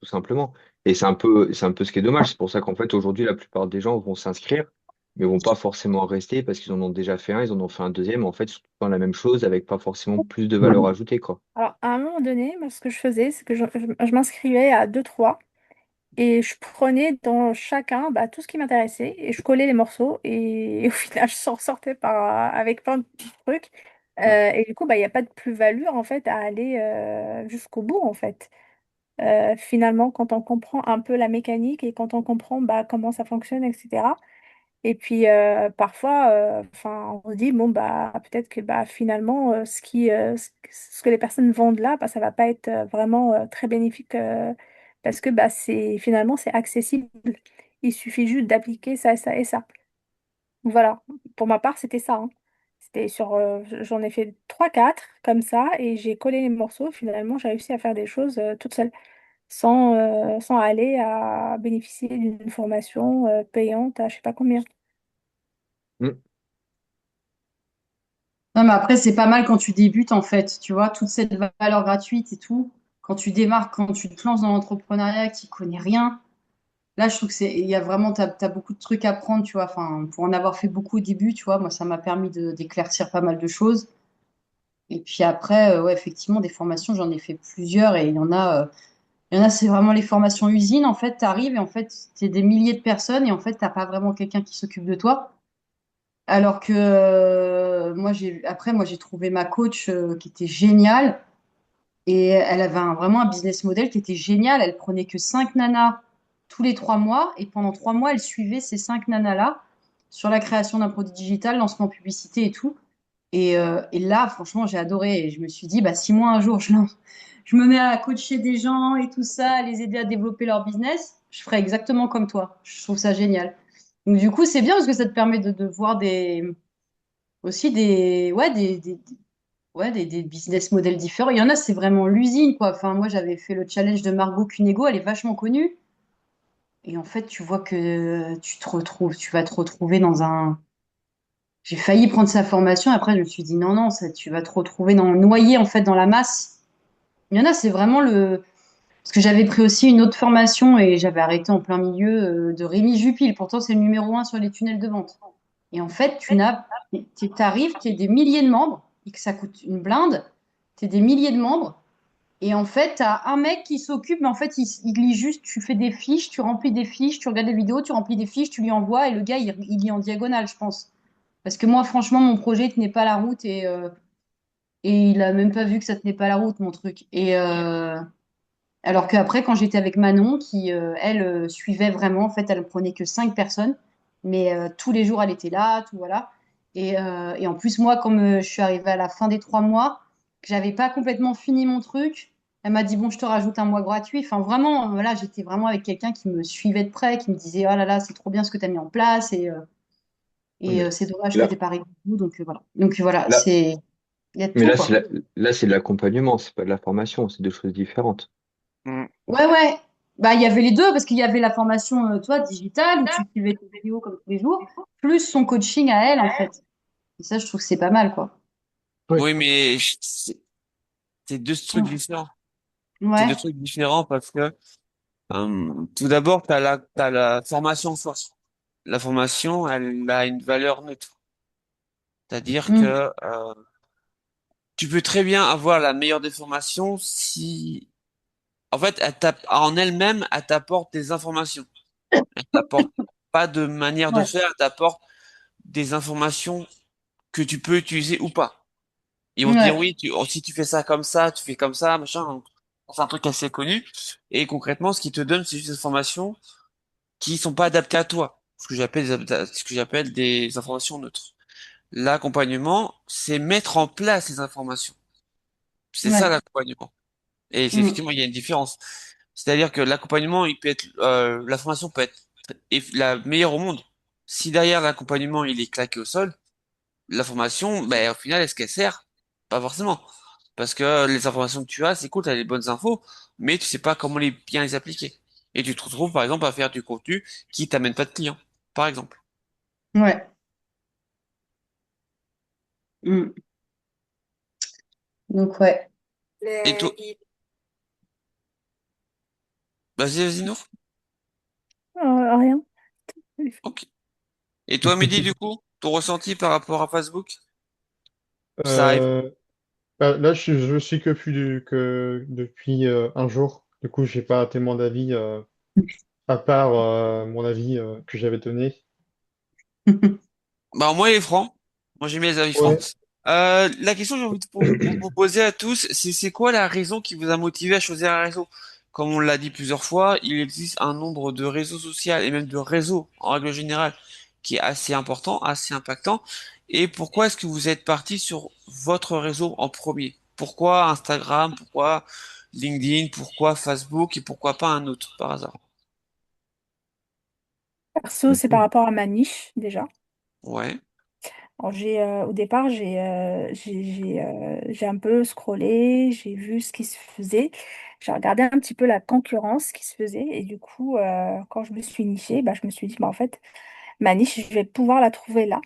tout simplement. Et c'est un peu ce qui est dommage. C'est pour ça qu'en fait, aujourd'hui, la plupart des gens vont s'inscrire, mais vont pas forcément rester parce qu'ils en ont déjà fait un, ils en ont fait un deuxième. En fait, ils sont dans la même chose avec pas forcément plus de valeur ajoutée, quoi. Alors à un moment donné, moi, ce que je faisais, c'est que je m'inscrivais à deux, trois. Et je prenais dans chacun tout ce qui m'intéressait et je collais les morceaux et, au final je s'en sortais avec plein de petits trucs. Ouais. Et du coup, il n'y a pas de plus-value en fait à aller jusqu'au bout en fait. Finalement, quand on comprend un peu la mécanique et quand on comprend comment ça fonctionne, etc. Et puis parfois, enfin, on se dit, bon, peut-être que finalement, ce que les personnes vendent là, ça va pas être vraiment très bénéfique parce que finalement, c'est accessible. Il suffit juste d'appliquer ça, ça et ça. Voilà, pour ma part, c'était ça, hein. J'en ai fait trois quatre comme ça et j'ai collé les morceaux. Finalement, j'ai réussi à faire des choses toute seule sans aller à bénéficier d'une formation payante à je sais pas combien. Mm. Non, mais après, c'est pas mal quand tu débutes, en fait. Tu vois, toute cette valeur gratuite et tout. Quand tu démarres, quand tu te lances dans l'entrepreneuriat, que tu connais rien. Là, je trouve que il y a vraiment, t'as beaucoup de trucs à prendre, tu vois. Enfin, pour en avoir fait beaucoup au début, tu vois, moi, ça m'a permis d'éclaircir pas mal de choses. Et puis après, ouais, effectivement, des formations, j'en ai fait plusieurs et il y en a, c'est vraiment les formations usines. En fait, tu arrives et en fait, c'est des milliers de personnes et en fait, t'as pas vraiment quelqu'un qui s'occupe de toi. Alors que moi, j'ai trouvé ma coach qui était géniale et elle avait vraiment un business model qui était génial. Elle prenait que 5 nanas tous les 3 mois et pendant 3 mois, elle suivait ces 5 nanas-là sur la création d'un produit digital, lancement publicité et tout. Et là, franchement, j'ai adoré. Et je me suis dit, bah, si moi, un jour, je me mets à coacher des gens et tout ça, à les aider à développer leur business, je ferai exactement comme toi. Je trouve ça génial. Donc, du coup, c'est bien parce que ça te permet de voir aussi des business models différents. Il y en a, c'est vraiment l'usine, quoi. Enfin, moi, j'avais fait le challenge de Margot Cunego, elle est vachement connue. Et en fait, tu vois que tu vas te retrouver dans un. J'ai failli prendre sa formation. Après, je me suis dit non, non, tu vas te retrouver noyé en fait dans la masse. Il y en a, c'est vraiment le. Parce que j'avais pris aussi une autre formation et j'avais arrêté en plein milieu de Rémi Jupil. Pourtant, c'est le numéro un sur les tunnels de vente. Et en fait, t'arrives, t'es des milliers de membres et que ça coûte une blinde. T'es des milliers de membres. Et en fait, tu as un mec qui s'occupe, mais en fait, il lit juste, tu fais des fiches, tu remplis des fiches, tu regardes des vidéos, tu remplis des fiches, tu lui envoies, et le gars, il lit en diagonale, je pense. Parce que moi, franchement, mon projet tenait pas la route et il a même pas vu que ça tenait pas la route, mon truc. Alors qu'après, quand j'étais avec Manon, qui, elle, suivait vraiment, en fait, elle prenait que 5 personnes, mais tous les jours, elle était là, tout, voilà. Et en plus, moi, comme je suis arrivée à la fin des 3 mois, que j'avais pas complètement fini mon truc, elle m'a dit, bon, je te rajoute un mois gratuit. Enfin, vraiment, voilà, j'étais vraiment avec quelqu'un qui me suivait de près, qui me disait, oh là là, c'est trop bien ce que tu as mis en place, Mais c'est dommage que là, tu pas arrivé au bout. Donc voilà, là, il y a de mais tout, là, quoi. là, c'est de l'accompagnement, c'est pas de la formation, c'est deux choses différentes. Mm. Ouais, ouais. Bah, il y avait les deux, parce qu'il y avait la formation, toi, digitale, où tu suivais tes vidéos comme tous les jours, plus son coaching à elle, en fait. Et ça, je trouve que c'est pas mal, quoi. Oui. Oui, mais c'est deux trucs différents. C'est deux Ouais. trucs différents parce que tout d'abord, t'as la formation en soi. La formation, elle a une valeur neutre. C'est-à-dire Mm. que tu peux très bien avoir la meilleure des formations si, en fait, en elle-même, elle t'apporte des informations. Elle t'apporte pas de manière de Ouais. faire, elle t'apporte des informations que tu peux utiliser ou pas. Ils vont te dire Ouais. oui, si tu fais ça comme ça, tu fais comme ça, machin. Donc, c'est un truc assez connu. Et concrètement, ce qu'ils te donnent, c'est juste des informations qui sont pas adaptées à toi. Ce que j'appelle des informations neutres. L'accompagnement, c'est mettre en place les informations. C'est ça Ouais. l'accompagnement. Et Mm. effectivement, il y a une différence. C'est-à-dire que l'accompagnement, la formation peut être la meilleure au monde. Si derrière l'accompagnement, il est claqué au sol, la formation, ben, au final, est-ce qu'elle sert? Pas forcément. Parce que les informations que tu as, c'est cool, tu as les bonnes infos, mais tu sais pas comment bien les appliquer. Et tu te retrouves, par exemple, à faire du contenu qui t'amène pas de clients, par exemple. Ouais. Mm. Donc, ouais. Et toi, vas-y, vas-y, Nour. Rien. Ok. Et toi, Mehdi, du coup, ton ressenti par rapport à Facebook? Ça arrive. Euh, là, je suis que depuis un jour. Du coup, j'ai pas tellement d'avis, à part mon avis que j'avais donné. Bah, moi, il est franc. Moi, j'ai mis les avis francs. Ouais. La question que j'ai envie de vous poser à tous, c'est quoi la raison qui vous a motivé à choisir un réseau? Comme on l'a dit plusieurs fois, il existe un nombre de réseaux sociaux et même de réseaux en règle générale qui est assez important, assez impactant. Et pourquoi est-ce que vous êtes parti sur votre réseau en premier? Pourquoi Instagram? Pourquoi LinkedIn? Pourquoi Facebook? Et pourquoi pas un autre par hasard? Perso, c'est par Mhm. rapport à ma niche déjà. Ouais. Alors, au départ, j'ai un peu scrollé, j'ai vu ce qui se faisait, j'ai regardé un petit peu la concurrence qui se faisait et du coup, quand je me suis nichée, bah, je me suis dit, bah, en fait, ma niche, je vais pouvoir la trouver là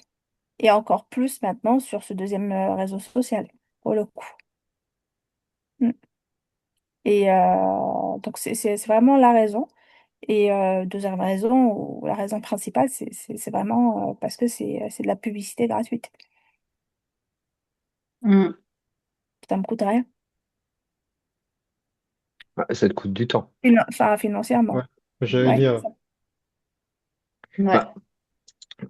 et encore plus maintenant sur ce deuxième réseau social, pour le coup. Mm. Et donc, c'est vraiment la raison. Et deuxième raison, ou la raison principale, c'est vraiment parce que c'est de la publicité gratuite. Mm. Ça me coûte rien. Ah, ça te coûte du temps. Enfin, Ouais. financièrement. J'allais Ouais. dire, Ouais. Bah,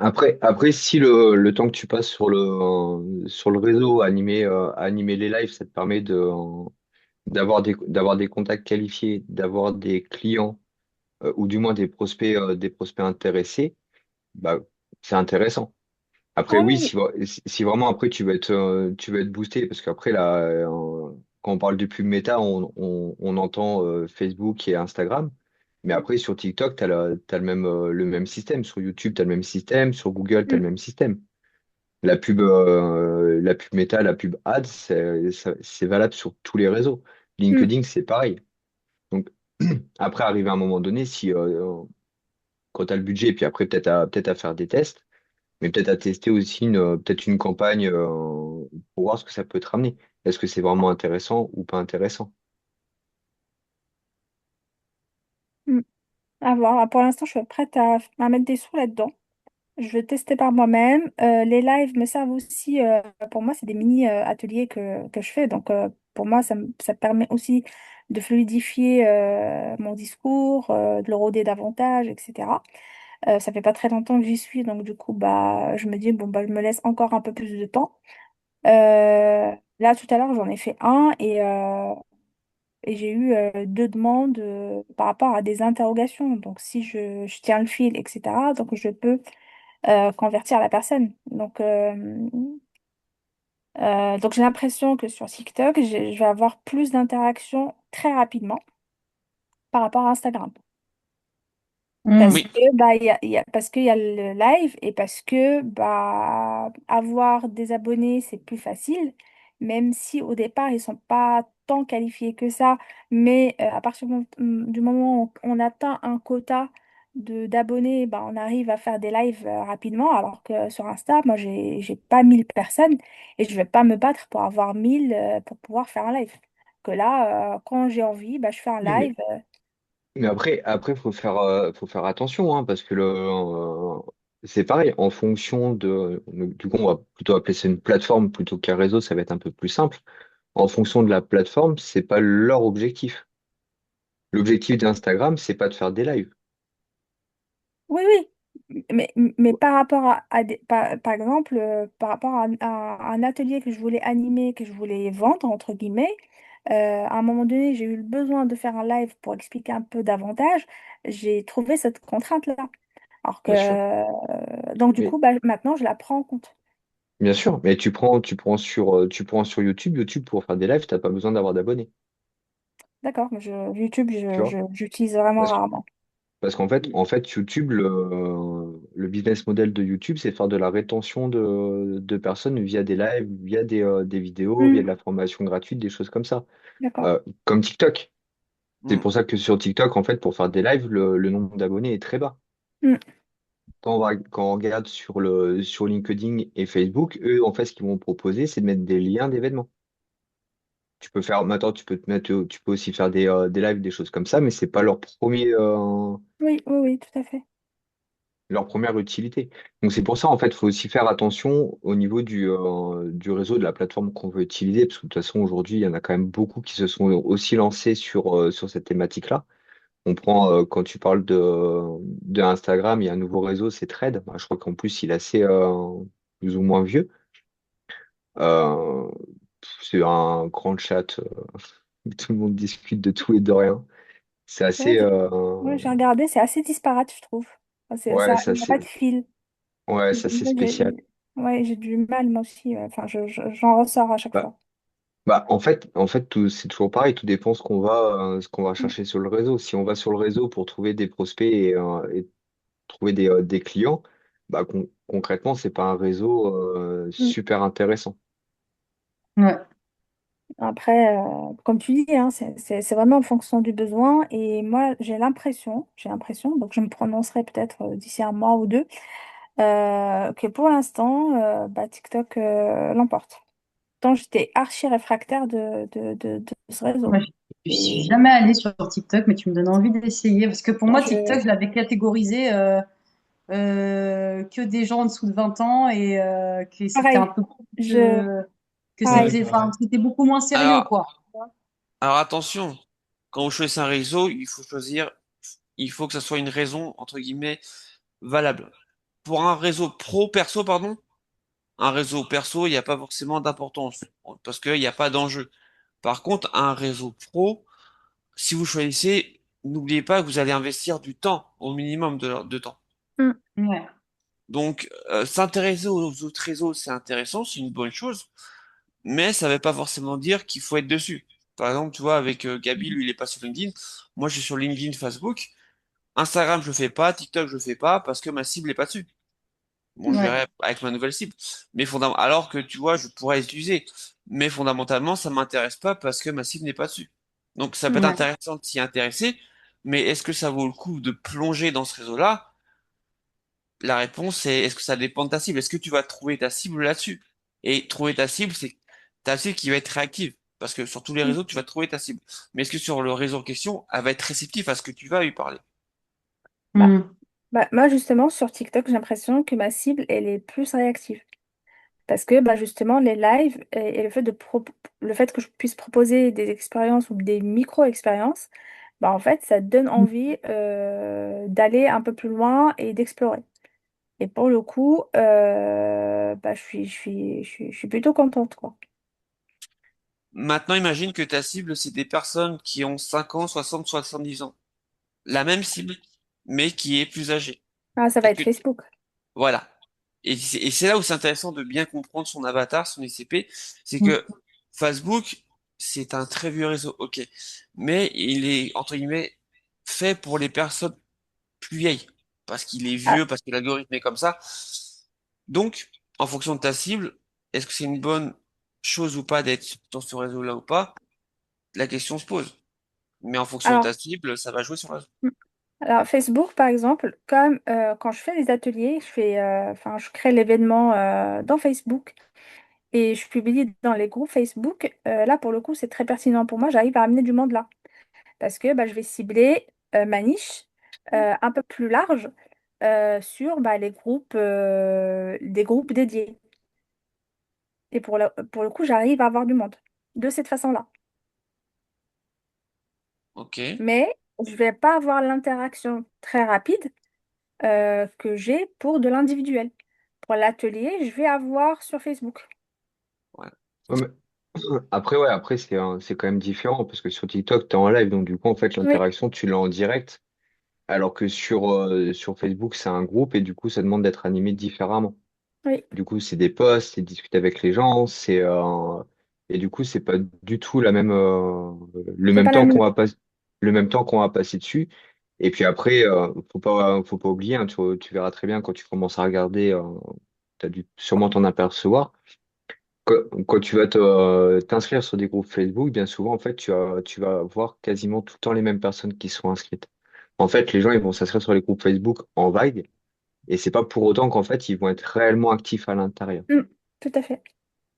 après, si le temps que tu passes sur le réseau, à animer les lives, ça te permet d'avoir des contacts qualifiés, d'avoir des clients, ou du moins des prospects intéressés, bah, c'est intéressant. Après, Ah oui, oui, si vraiment après tu veux être boosté, parce qu'après, là, quand on parle de pub méta, on entend Facebook et Instagram. Mais après, sur TikTok, t'as le même système. Sur YouTube, t'as le même système. Sur Google, t'as mm, le même système. La pub méta, la pub ads, c'est valable sur tous les réseaux. mm, LinkedIn, c'est pareil. Donc, après, arrivé à un moment donné, si quand tu as le budget, puis après, peut-être à faire des tests, mais peut-être à tester aussi peut-être une campagne pour voir ce que ça peut te ramener. Est-ce que c'est vraiment intéressant ou pas intéressant? mm. À voir. Pour l'instant, je suis prête à mettre des sous là-dedans. Je vais tester par moi-même. Les lives me servent aussi, pour moi, c'est des mini-ateliers que je fais. Donc, pour moi, ça permet aussi de fluidifier mon discours, de le rôder davantage, etc. Ça fait pas très longtemps que j'y suis, donc du coup, bah, je me dis, bon, bah, je me laisse encore un peu plus de temps. Là, tout à l'heure, j'en ai fait un et j'ai eu deux demandes par rapport à des interrogations. Donc, si je tiens le fil, etc., donc je peux convertir la personne. Donc j'ai l'impression que sur TikTok, je vais avoir plus d'interactions très rapidement par rapport à Instagram. Hmm. Parce Oui, que bah parce qu'il y a le live et parce que bah avoir des abonnés c'est plus facile, même si au départ ils sont pas tant qualifiés que ça, mais à partir du moment où on atteint un quota de d'abonnés, bah, on arrive à faire des lives rapidement, alors que sur Insta, moi j'ai pas 1000 personnes et je vais pas me battre pour avoir 1000 pour pouvoir faire un live. Que là, quand j'ai envie, bah, je fais un Oui, mais, live. mais après, faut faire attention, hein, parce que c'est pareil, en fonction du coup, on va plutôt appeler ça une plateforme plutôt qu'un réseau, ça va être un peu plus simple. En fonction de la plateforme, c'est pas leur objectif. L'objectif d'Instagram, c'est pas de faire des lives. Oui, oui, mais par rapport par exemple, par rapport à un atelier que je voulais animer, que je voulais vendre, entre guillemets, à un moment donné, j'ai eu le besoin de faire un live pour expliquer un peu davantage. J'ai trouvé cette contrainte-là. Alors que, Bien sûr. donc du Mais coup, bah, maintenant, je la prends en compte. bien sûr, mais tu prends sur YouTube. YouTube, pour faire des lives, t'as pas besoin d'avoir d'abonnés. D'accord, mais YouTube, Tu vois? j'utilise vraiment Parce, rarement. parce qu'en fait, YouTube, le business model de YouTube, c'est de faire de la rétention de personnes via des lives, via des vidéos, via Hmm, de la formation gratuite, des choses comme ça. d'accord. Comme TikTok. C'est mm, pour ça que sur TikTok, en fait, pour faire des lives, le nombre d'abonnés est très bas. Hmm, Quand on regarde sur LinkedIn et Facebook, eux, en fait, ce qu'ils vont proposer, c'est de mettre des liens d'événements. Maintenant, tu peux aussi faire des lives, des choses comme ça, mais c'est pas oui, oui, oui, tout à fait. leur première utilité. Donc c'est pour ça, en fait, il faut aussi faire attention au niveau du réseau, de la plateforme qu'on veut utiliser, parce que de toute façon, aujourd'hui, il y en a quand même beaucoup qui se sont aussi lancés sur cette thématique-là. On prend, quand tu parles de Instagram, il y a un nouveau réseau, c'est Thread. Bah, je crois qu'en plus, il est assez plus ou moins vieux. Euh, c'est un grand chat, tout le monde discute de tout et de rien. C'est Ouais, assez. j'ai regardé, c'est assez disparate, je trouve. Enfin, Ouais, il n'y a pas de fil. ouais, J'ai ça c'est moi, spécial. ouais, j'ai du mal, moi aussi. Enfin, j'en ressors à chaque Bah, fois. en fait, c'est toujours pareil, tout dépend ce qu'on va Mm, chercher sur le réseau. Si on va sur le réseau pour trouver des prospects et trouver des clients, bah, concrètement, c'est pas un réseau mm. super intéressant. Ouais. Après, comme tu dis, hein, c'est vraiment en fonction du besoin. Et moi, j'ai l'impression, donc je me prononcerai peut-être d'ici un mois ou deux, que pour l'instant, bah, TikTok l'emporte. Tant j'étais archi réfractaire de ce réseau. Moi, je suis Et jamais allée sur TikTok, mais tu me donnes envie d'essayer. Parce que pour moi, moi, TikTok, je l'avais catégorisé que des gens en dessous de 20 ans et que c'était un pareil, peu je, que Ouais, c'était, pareil. enfin, pareil. c'était beaucoup moins sérieux, Alors, quoi. alors attention, quand vous choisissez un réseau, il faut que ça soit une raison, entre guillemets, valable. Pour un réseau pro-perso, pardon, un réseau perso, il n'y a pas forcément d'importance, parce qu'il n'y a pas d'enjeu. Par contre, un réseau pro, si vous choisissez, n'oubliez pas que vous allez investir du temps, au minimum de temps. Mm. Ouais. Donc, s'intéresser aux autres réseaux, c'est intéressant, c'est une bonne chose, mais ça ne veut pas forcément dire qu'il faut être dessus. Par exemple, tu vois, avec Gabi, lui, il est pas sur LinkedIn. Moi, je suis sur LinkedIn, Facebook. Instagram, je le fais pas. TikTok, je le fais pas parce que ma cible est pas dessus. Bon, je Ouais. verrai avec ma nouvelle cible. Mais alors que, tu vois, je pourrais les utiliser. Mais fondamentalement, ça m'intéresse pas parce que ma cible n'est pas dessus. Donc, ça peut être Ouais. intéressant de s'y intéresser, mais est-ce que ça vaut le coup de plonger dans ce réseau-là? La réponse est est-ce que ça dépend de ta cible? Est-ce que tu vas trouver ta cible là-dessus? Et trouver ta cible, c'est ta cible qui va être réactive. Parce que sur tous les Mm. réseaux, tu vas trouver ta cible. Mais est-ce que sur le réseau en question, elle va être réceptive à ce que tu vas lui parler? Bah, Mm. moi, justement, sur TikTok, j'ai l'impression que ma cible, elle est plus réactive. Parce que bah, justement, les lives et le fait que je puisse proposer des expériences ou des micro-expériences, bah, en fait, ça donne envie d'aller un peu plus loin et d'explorer. Et pour le coup, bah, je suis plutôt contente, quoi. Maintenant, imagine que ta cible, c'est des personnes qui ont 50, 60, 70 ans. La même cible, mais qui est plus âgée. Ah, ça va Est-ce être que Facebook. Voilà. Et c'est là où c'est intéressant de bien comprendre son avatar, son ICP. C'est Mm. que Facebook, c'est un très vieux réseau, ok. Mais il est, entre guillemets, fait pour les personnes plus vieilles. Parce qu'il est Ah, vieux, parce que l'algorithme est comme ça. Donc, en fonction de ta cible, est-ce que c'est une bonne chose ou pas d'être dans ce réseau-là ou pas? La question se pose. Mais en fonction de ta alors, cible, ça va jouer sur le réseau. mm, alors, Facebook, par exemple, comme quand je fais des ateliers, enfin, je crée l'événement dans Facebook. Et je publie dans les groupes Facebook. Là, pour le coup, c'est très pertinent pour moi. J'arrive à amener du monde là. Parce que bah, je vais cibler ma niche un peu plus large sur bah, des groupes dédiés. Et pour le coup, j'arrive à avoir du monde de cette façon-là. Ok, Mais je vais pas avoir l'interaction très rapide que j'ai pour de l'individuel. Pour l'atelier, je vais avoir sur Facebook. ouais. Ouais, mais après, ouais, après, c'est quand même différent parce que sur TikTok, tu es en live, donc du coup, en fait, Oui, l'interaction, tu l'as en direct, alors que sur Facebook, c'est un groupe et du coup, ça demande d'être animé différemment. oui, Du coup, c'est des posts, c'est discuter avec les gens, et du coup, c'est pas du tout le c'est même pas la temps même. le même temps qu'on va passer dessus. Et puis après, faut pas oublier, hein, tu verras très bien quand tu commences à regarder, tu as dû sûrement t'en apercevoir. Quand tu vas t'inscrire sur des groupes Facebook, bien souvent, en fait, tu vas voir quasiment tout le temps les mêmes personnes qui sont inscrites. En fait, les gens, ils vont s'inscrire sur les groupes Facebook en vague, et c'est pas pour autant qu'en fait, ils vont être réellement actifs à l'intérieur. Mm, tout à fait.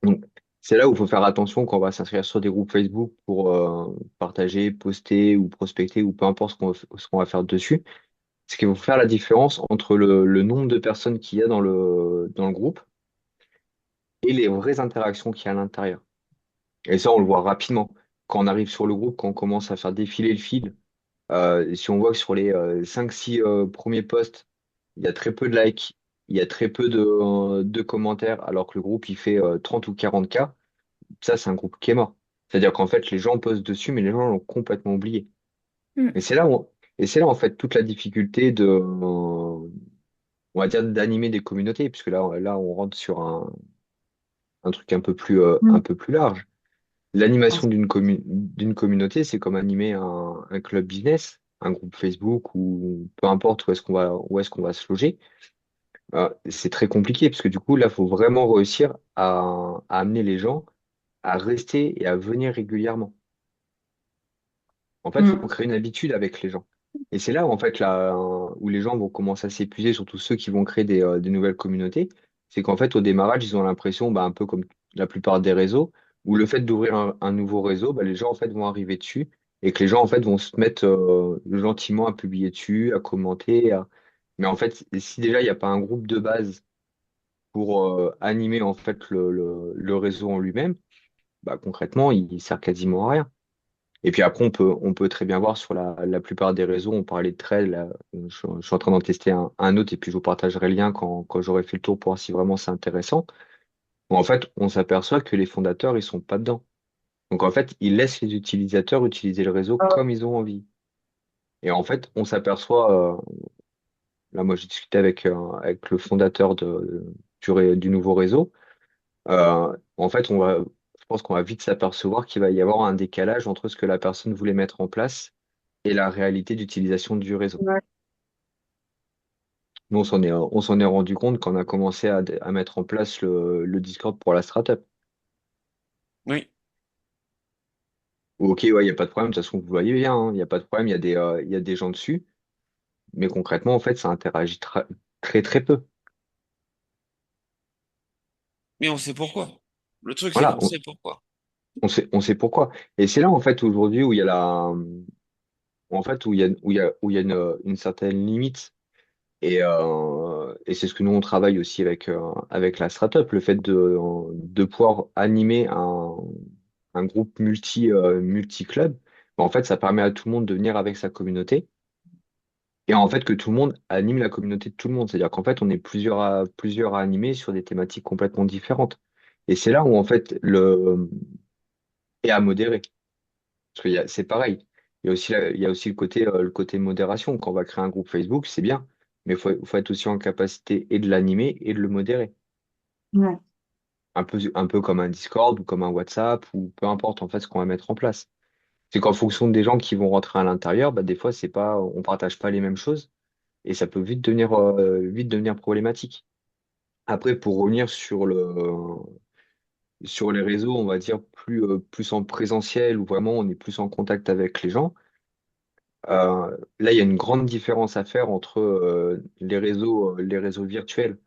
Donc, c'est là où il faut faire attention quand on va s'inscrire sur des groupes Facebook pour partager, poster ou prospecter ou peu importe ce qu'on va faire dessus. C'est qu'il faut faire la différence entre le nombre de personnes qu'il y a dans le groupe et les vraies interactions qu'il y a à l'intérieur. Et ça, on le voit rapidement. Quand on arrive sur le groupe, quand on commence à faire défiler le fil, si on voit que sur les 5-6 premiers posts, il y a très peu de likes, il y a très peu de commentaires, alors que le groupe, il fait 30 ou 40K, ça, c'est un groupe qui est mort. C'est-à-dire qu'en fait, les gens postent dessus, mais les gens l'ont complètement oublié. Mm. Et c'est là, en fait, toute la difficulté on va dire, d'animer des communautés, puisque là, on rentre sur un truc un Mm. peu plus large. L'animation d'une communauté, c'est comme animer un club business, un groupe Facebook ou peu importe où est-ce qu'on va se loger. C'est très compliqué parce que du coup, là, il faut vraiment réussir à amener les gens à rester et à venir régulièrement. En fait, il faut Mm. créer une habitude avec les gens. Et c'est là où, en fait, où les gens vont commencer à s'épuiser, surtout ceux qui vont créer des nouvelles communautés. C'est qu'en fait, au démarrage, ils ont l'impression, bah, un peu comme la plupart des réseaux, où le fait d'ouvrir un nouveau réseau, bah, les gens, en fait, vont arriver dessus et que les gens, en fait, vont se mettre gentiment à publier dessus, à commenter. Mais en fait, si déjà, il n'y a pas un groupe de base pour animer, en fait, le réseau en lui-même, bah, concrètement, il sert quasiment à rien. Et puis après, on peut très bien voir sur la plupart des réseaux, on parlait de Threads, là, je suis en train d'en tester un autre et puis je vous partagerai le lien quand j'aurai fait le tour pour voir si vraiment c'est intéressant. Bon, en fait, on s'aperçoit que les fondateurs, ils sont pas dedans. Donc en fait, ils laissent les utilisateurs utiliser le réseau comme ils ont envie. Et en fait, on s'aperçoit Là, moi, j'ai discuté avec le fondateur du nouveau réseau. En fait, je pense qu'on va vite s'apercevoir qu'il va y avoir un décalage entre ce que la personne voulait mettre en place et la réalité d'utilisation du réseau. Ouais. Nous, on s'en est rendu compte quand on a commencé à mettre en place le Discord pour la startup. Oui. Ok, ouais, il n'y a pas de problème, de toute façon, vous voyez bien, hein, il n'y a pas de problème, il y a des gens dessus, mais concrètement, en fait, ça interagit très, très peu. Mais on sait pourquoi. Le truc, c'est Voilà, qu'on sait pourquoi. on sait pourquoi. Et c'est là, en fait, aujourd'hui, où il y a en fait, où il y a une certaine limite. Et c'est ce que nous, on travaille aussi avec la startup, le fait de pouvoir animer un groupe multi-club. En fait, ça permet à tout le monde de venir avec sa communauté. Et en fait, que tout le monde anime la communauté de tout le monde. C'est-à-dire qu'en fait, on est plusieurs à animer sur des thématiques complètement différentes. Et c'est là où, en fait, et à modérer. Parce que c'est pareil. Il y a aussi le côté modération. Quand on va créer un groupe Facebook, c'est bien. Mais il faut être aussi en capacité et de l'animer et de le modérer. Ouais. Un peu comme un Discord ou comme un WhatsApp ou peu importe en fait ce qu'on va mettre en place. C'est qu'en fonction des gens qui vont rentrer à l'intérieur, bah, des fois, on partage pas les mêmes choses et ça peut vite devenir problématique. Après, pour revenir sur les réseaux, on va dire plus en présentiel où vraiment on est plus en contact avec les gens. Là, il y a une grande différence à faire entre les réseaux virtuels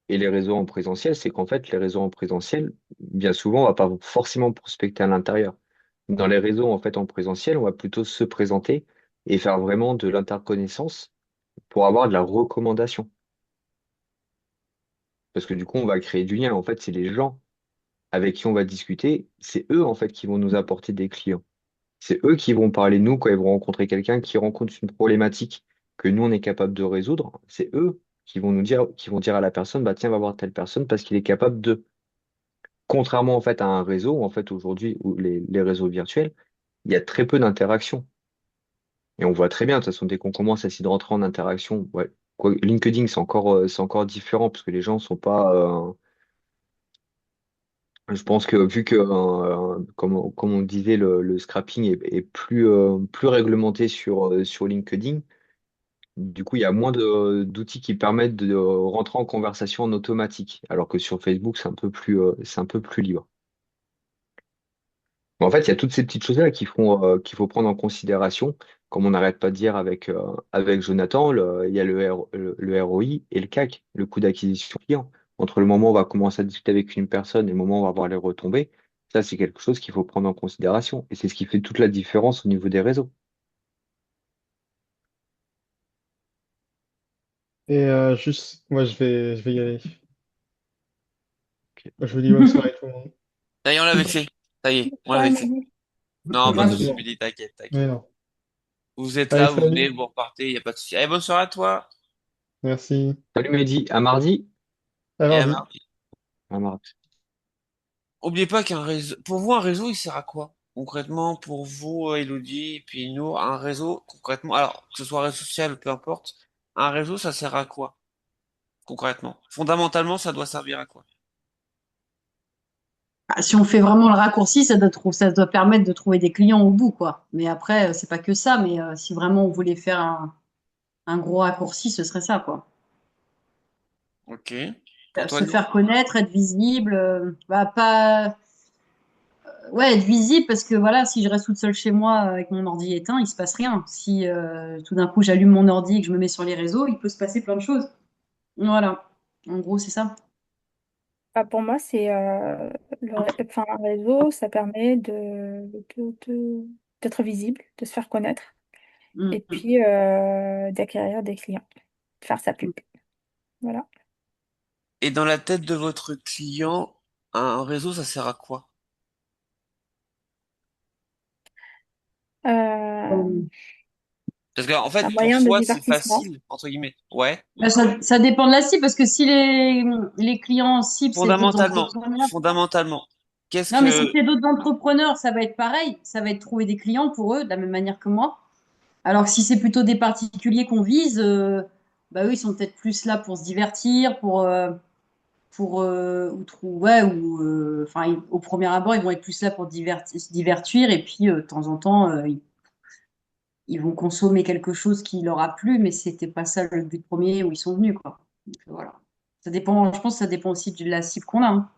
et les réseaux en présentiel. C'est qu'en fait, les réseaux en présentiel, bien souvent, on va pas forcément prospecter à l'intérieur. Dans les réseaux en fait en présentiel, on va plutôt se présenter et faire vraiment de l'interconnaissance pour avoir de la recommandation. Parce que du coup, on va créer du lien. En fait, c'est les gens avec qui on va discuter, c'est eux en fait qui vont nous apporter des clients. C'est eux qui vont parler de nous quand ils vont rencontrer quelqu'un qui rencontre une problématique que nous, on est capable de résoudre. C'est eux qui vont dire à la personne, bah tiens, va voir telle personne parce qu'il est capable de. Contrairement en fait à un réseau, en fait aujourd'hui, où les réseaux virtuels, il y a très peu d'interaction. Et on voit très bien, de toute façon, dès qu'on commence à essayer de rentrer en interaction, ouais. LinkedIn, c'est encore différent parce que les gens sont pas. Je pense que vu que, comme on disait, le scrapping est plus réglementé sur LinkedIn. Du coup, il y a moins d'outils qui permettent de rentrer en conversation en automatique, alors que sur Facebook, c'est un peu plus libre. Mais en fait, il y a toutes ces petites choses-là qu'il faut prendre en considération. Comme on n'arrête pas de dire avec Jonathan, il y a le ROI et le CAC, le coût d'acquisition client. Entre le moment où on va commencer à discuter avec une personne et le moment où on va voir les retombées, ça, c'est quelque chose qu'il faut prendre en considération. Et c'est ce qui fait toute la différence au niveau des réseaux. Et juste, moi, je vais y aller. Ok. Je vous dis bonne soirée tout le monde. Ça y est, on l'a vexé. Ça y est, on l'a Ouais, vexé. mais Non, pas de C'est souci, bon. Mehdi, t'inquiète, Mais t'inquiète. non. Vous êtes Allez, là, vous venez, salut. vous repartez, il n'y a pas de souci. Allez, bonne soirée à toi. Merci. Salut Mehdi, à mardi? À Et à mardi. mardi. À mardi. Oubliez pas qu'un réseau, pour vous, un réseau, il sert à quoi? Concrètement, pour vous, Elodie, et puis nous, un réseau, concrètement, alors, que ce soit réseau social, peu importe, un réseau, ça sert à quoi? Concrètement. Fondamentalement, ça doit servir à quoi? Ah, si on fait vraiment le raccourci, ça doit permettre de trouver des clients au bout, quoi. Mais après, c'est pas que ça, mais si vraiment on voulait faire un gros raccourci, ce serait ça, quoi. Ok. Pour toi, Se nous? faire connaître, être visible, bah, pas, ouais, être visible parce que voilà, si je reste toute seule chez moi avec mon ordi éteint, il se passe rien. Si tout d'un coup j'allume mon ordi et que je me mets sur les réseaux, il peut se passer plein de choses. Voilà. En gros, c'est ça. bah, pour moi, c'est enfin, un réseau, ça permet d'être visible, de se faire connaître Mm, et mm. puis d'acquérir des clients, de faire sa pub. Voilà. Et dans la tête de votre client, un réseau, ça sert à quoi? Euh, Parce qu'en un fait, pour moyen de soi, c'est divertissement. facile, entre guillemets. Ouais. Bah, ça dépend de la cible parce que si les clients cibles, c'est d'autres entrepreneurs. Fondamentalement. Qu'est-ce Non, mais si que, c'est d'autres entrepreneurs, ça va être pareil. Ça va être trouver des clients pour eux de la même manière que moi. Alors que si c'est plutôt des particuliers qu'on vise, bah eux, ils sont peut-être plus là pour se divertir, ou ouais, enfin, au premier abord, ils vont être plus là pour se divertir, et puis de temps en temps, ils vont consommer quelque chose qui leur a plu, mais c'était pas ça le but premier où ils sont venus, quoi. Donc, voilà. Ça dépend, je pense que ça dépend aussi de la cible qu'on a, hein.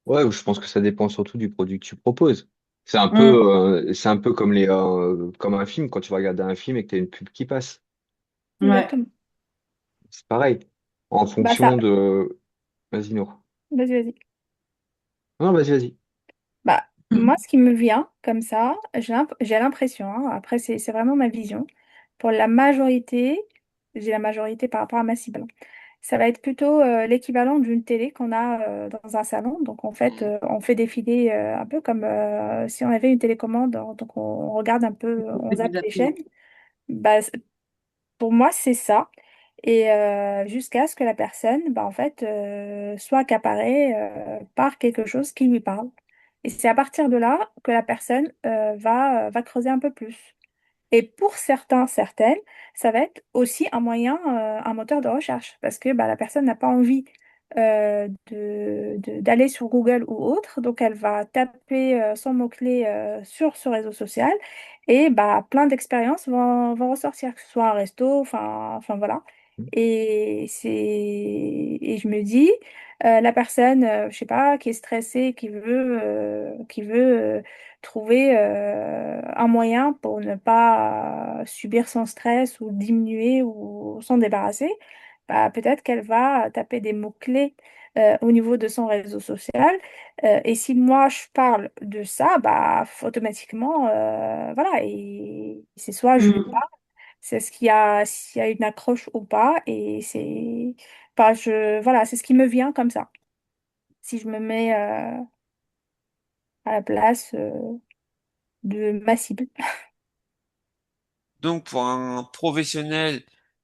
Ouais, je pense que ça dépend surtout du produit que tu proposes. Mm. C'est un peu comme comme un film, quand tu vas regarder un film et que tu as une pub qui passe. Ouais. Exactement. C'est pareil. En Bah ça, fonction de. Vas-y, Nour. vas-y, vas-y. Non, vas-y, vas-y. Bah, moi, ce qui me vient comme ça, j'ai l'impression, hein, après, c'est vraiment ma vision. Pour la majorité, j'ai la majorité par rapport à ma cible. Ça va être plutôt l'équivalent d'une télé qu'on a dans un salon. Donc, en fait, on fait défiler un peu comme si on avait une télécommande. Donc, on regarde un peu, on zappe les chaînes. Exactement. Bah, pour moi, c'est ça. Et jusqu'à ce que la personne, bah, en fait, soit accaparée par quelque chose qui lui parle. Et c'est à partir de là que la personne va creuser un peu plus. Et pour certains, certaines, ça va être aussi un moyen, un moteur de recherche, parce que bah, la personne n'a pas envie d'aller sur Google ou autre, donc elle va taper son mot-clé sur ce réseau social, et bah, plein d'expériences vont ressortir, que ce soit un resto, enfin voilà. Et je me dis, la personne, je sais pas, qui est stressée, qui veut trouver un moyen pour ne pas subir son stress ou diminuer ou s'en débarrasser, bah, peut-être qu'elle va taper des mots-clés au niveau de son réseau social. Et si moi je parle de ça, bah, automatiquement, voilà, et c'est soit je lui Mm. parle, c'est s'il y a une accroche ou pas, et bah, voilà, c'est ce qui me vient comme ça. Si je me mets à la place de ma cible. Donc, pour un professionnel,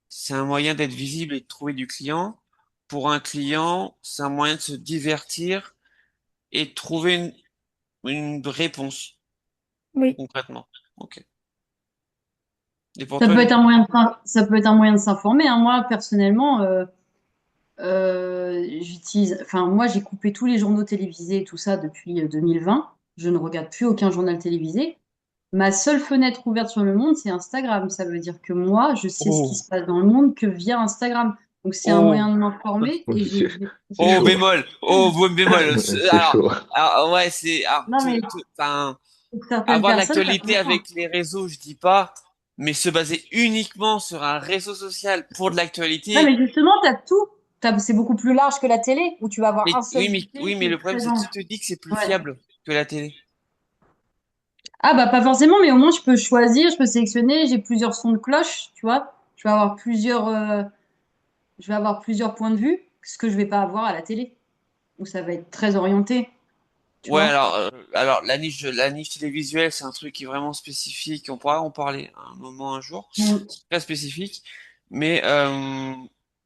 c'est un moyen d'être visible et de trouver du client. Pour un client, c'est un moyen de se divertir et de trouver une réponse, Oui, concrètement. Ok. Et pour Ça toi, peut du être coup? un moyen ça peut être un moyen de s'informer, hein. Moi, personnellement, enfin, moi, j'ai coupé tous les journaux télévisés et tout ça depuis 2020. Je ne regarde plus aucun journal télévisé. Ma seule fenêtre ouverte sur le monde, c'est Instagram. Ça veut dire que moi, je sais ce qui Oh, se passe dans le monde que via Instagram. Donc, c'est un oh, moyen de m'informer Oui, et c'est oh, chaud. bémol, oh, bémol. C'est chaud. Ouais, c'est, non, mais enfin, pour certaines avoir personnes, ça l'actualité comprend. avec les réseaux, je dis pas, mais se baser uniquement sur un réseau social pour de Non, l'actualité. mais justement, tu as tout. C'est beaucoup plus large que la télé, où tu vas avoir un seul Oui, sujet mais qui le est problème, très c'est en... qui te dit que c'est plus Ouais. fiable que la télé? Ah, bah, pas forcément, mais au moins, je peux choisir, je peux sélectionner. J'ai plusieurs sons de cloche, tu vois. Je vais avoir plusieurs points de vue, ce que je vais pas avoir à la télé, où ça va être très orienté, tu Ouais, vois. alors la niche télévisuelle, c'est un truc qui est vraiment spécifique. On pourra en parler à un moment, un jour. Mm. C'est très spécifique. Mais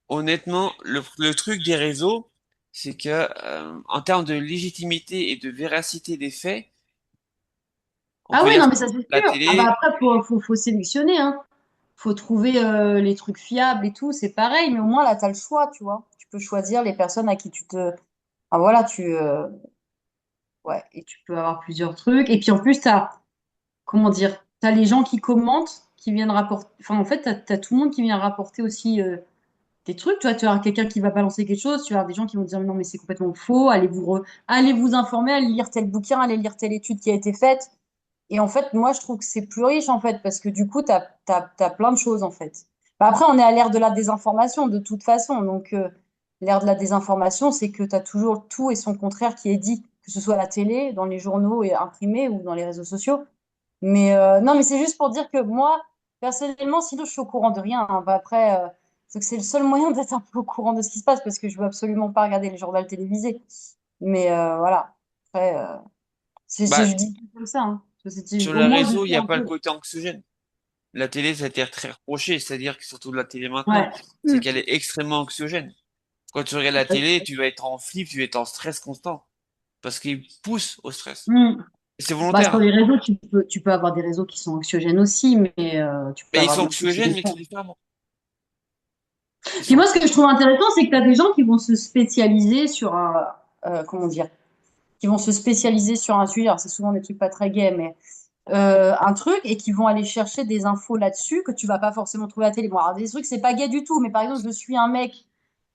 honnêtement, le truc des réseaux, c'est que en termes de légitimité et de véracité des faits, on Ah peut oui, dire non, que mais ça c'est la sûr. Ah bah télé, après, faut sélectionner, hein. Faut trouver les trucs fiables et tout, c'est pareil, mais au moins là, tu as le choix, tu vois. Tu peux choisir les personnes à qui tu te... Ah voilà, ouais, et tu peux avoir plusieurs trucs. Et puis en plus, comment dire, t'as les gens qui commentent, qui viennent rapporter... Enfin, en fait, t'as tout le monde qui vient rapporter aussi des trucs. Tu vois, tu vas avoir quelqu'un qui va balancer quelque chose, tu vas avoir des gens qui vont dire non, mais c'est complètement faux, allez vous informer, allez lire tel bouquin, allez lire telle étude qui a été faite. Et en fait, moi, je trouve que c'est plus riche, en fait, parce que du coup, t'as plein de choses, en fait. Bah, après, on est à l'ère de la désinformation, de toute façon. Donc, l'ère de la désinformation, c'est que tu as toujours tout et son contraire qui est dit, que ce soit à la télé, dans les journaux et imprimés ou dans les réseaux sociaux. Mais non, mais c'est juste pour dire que moi, personnellement, sinon, je suis au courant de rien, hein. Bah, après, c'est le seul moyen d'être un peu au courant de ce qui se passe, parce que je veux absolument pas regarder les journaux télévisés. Mais voilà. Après, bah, je dis comme ça, hein. sur Au le moins, je réseau, il sais n'y a un pas le peu. côté anxiogène. La télé, ça a été très reproché, c'est-à-dire que surtout de la télé maintenant, Ouais. c'est mm, qu'elle est extrêmement anxiogène. Quand tu regardes la télé, tu vas être en flip, tu vas être en stress constant, parce qu'il pousse au stress. Hmm. Et c'est Bah, volontaire, sur hein. les réseaux, tu peux avoir des réseaux qui sont anxiogènes aussi, mais tu peux Mais ils avoir sont des trucs qui anxiogènes, le mais tout font. différemment. Ils Puis sont... moi, ce que je trouve intéressant, c'est que tu as des gens qui vont se spécialiser sur un, comment dire, qui vont se spécialiser sur un sujet. Alors, c'est souvent des trucs pas très gays, mais un truc et qui vont aller chercher des infos là-dessus que tu vas pas forcément trouver à la télé. Bon, alors, des trucs, c'est pas gay du tout, mais par exemple, je suis un mec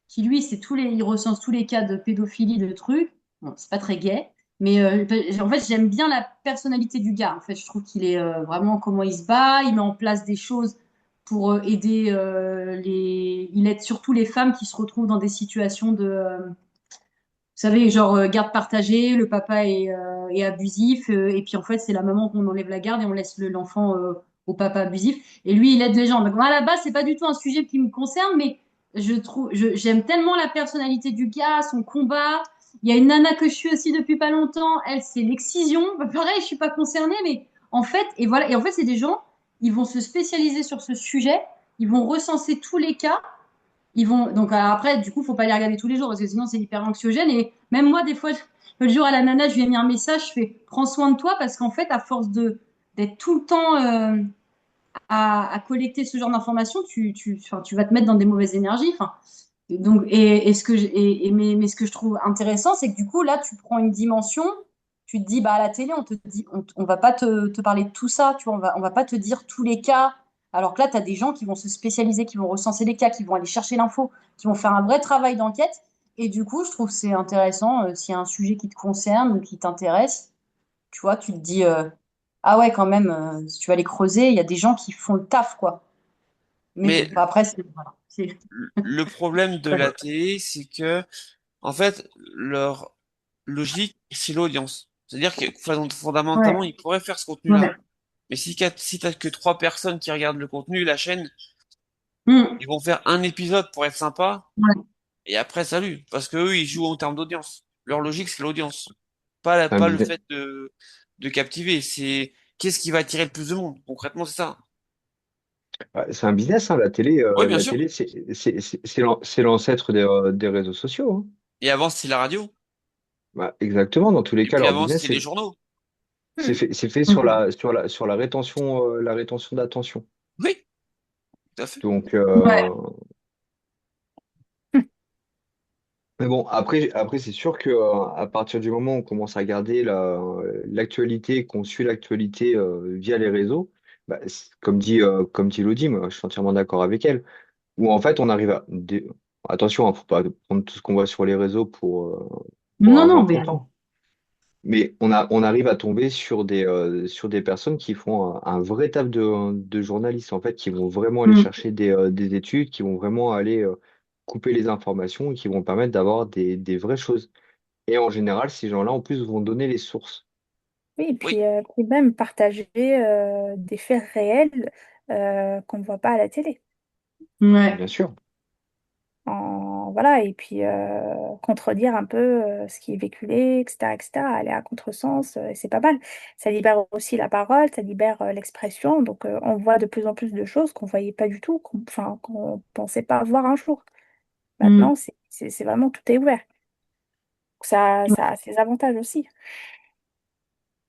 qui, lui, il recense tous les cas de pédophilie, de trucs. Bon, c'est pas très gay. Mais en fait, j'aime bien la personnalité du gars. En fait, je trouve qu'il est vraiment comment il se bat, il met en place des choses pour aider les. Il aide surtout les femmes qui se retrouvent dans des situations de, vous savez, genre garde partagée, le papa est abusif, et puis en fait, c'est la maman qu'on enlève la garde et on laisse l'enfant au papa abusif. Et lui, il aide les gens. Donc à la base, c'est pas du tout un sujet qui me concerne, mais j'aime tellement la personnalité du gars, son combat. Il y a une nana que je suis aussi depuis pas longtemps. Elle, c'est l'excision. Bah, pareil, je suis pas concernée, mais en fait, et voilà. Et en fait, c'est des gens, ils vont se spécialiser sur ce sujet. Ils vont recenser tous les cas ils vont donc après du coup faut pas les regarder tous les jours parce que sinon c'est hyper anxiogène et même moi des fois le jour à la nana je lui ai mis un message je fais prends soin de toi parce qu'en fait à force de d'être tout le temps à collecter ce genre d'informations enfin, tu vas te mettre dans des mauvaises énergies enfin et donc et ce que mais ce que je trouve intéressant c'est que du coup là tu prends une dimension tu te dis bah à la télé on te dit on va pas te parler de tout ça tu vois on va pas te dire tous les cas alors que là tu as des gens qui vont se spécialiser qui vont recenser les cas qui vont aller chercher l'info qui vont faire un vrai travail d'enquête et du coup je trouve que c'est intéressant s'il y a un sujet qui te concerne ou qui t'intéresse tu vois tu te dis ah ouais quand même si tu vas aller creuser il y a des gens qui font le taf quoi mais bon Mais enfin, après c'est voilà, le problème de la télé, c'est que, en fait, leur logique, c'est l'audience. C'est-à-dire que ouais fondamentalement, ils pourraient faire ce contenu-là. ouais. Mais si t'as que trois personnes qui regardent le contenu, la chaîne, Mm. ils vont faire un épisode pour être sympa, Ouais. et après, salut. Parce que eux, ils jouent en termes d'audience. Leur logique, c'est l'audience. C'est un Pas le business. fait de captiver. C'est qu'est-ce qui va attirer le plus de monde. Concrètement, c'est ça. Ouais, c'est un business, hein, Oui, bien la sûr. télé, c'est l'ancêtre des réseaux sociaux, hein. Et avant, c'est la radio. Bah, exactement. Dans tous les Et cas, puis leur avant, business, c'est les journaux. c'est fait sur Mm. la rétention d'attention. Oui, tout à fait. Donc, Ouais. mais bon, après c'est sûr que à partir du moment où on commence à regarder l'actualité, qu'on suit l'actualité via les réseaux, bah, comme dit Lodi, moi, je suis entièrement d'accord avec elle. Où en fait, on arrive à attention, faut pas prendre tout ce qu'on voit sur les réseaux pour Non, non, argent mais comptant. Mais on arrive à tomber sur des personnes qui font un vrai taf de journalistes, en fait, qui vont vraiment aller mm. chercher des études, qui vont vraiment aller couper les informations et qui vont permettre d'avoir des vraies choses. Et en général, ces gens-là, en plus, vont donner les sources. Oui, et Oui, puis même partager des faits réels qu'on ne voit pas à la télé. Ouais. Bien sûr. Voilà, et puis contredire un peu ce qui est véhiculé, etc., etc., aller à contresens, et c'est pas mal. Ça libère aussi la parole, ça libère l'expression, donc on voit de plus en plus de choses qu'on voyait pas du tout, enfin, qu'on pensait pas voir un jour. Mm. Maintenant, c'est vraiment tout est ouvert. Ça a ses avantages aussi.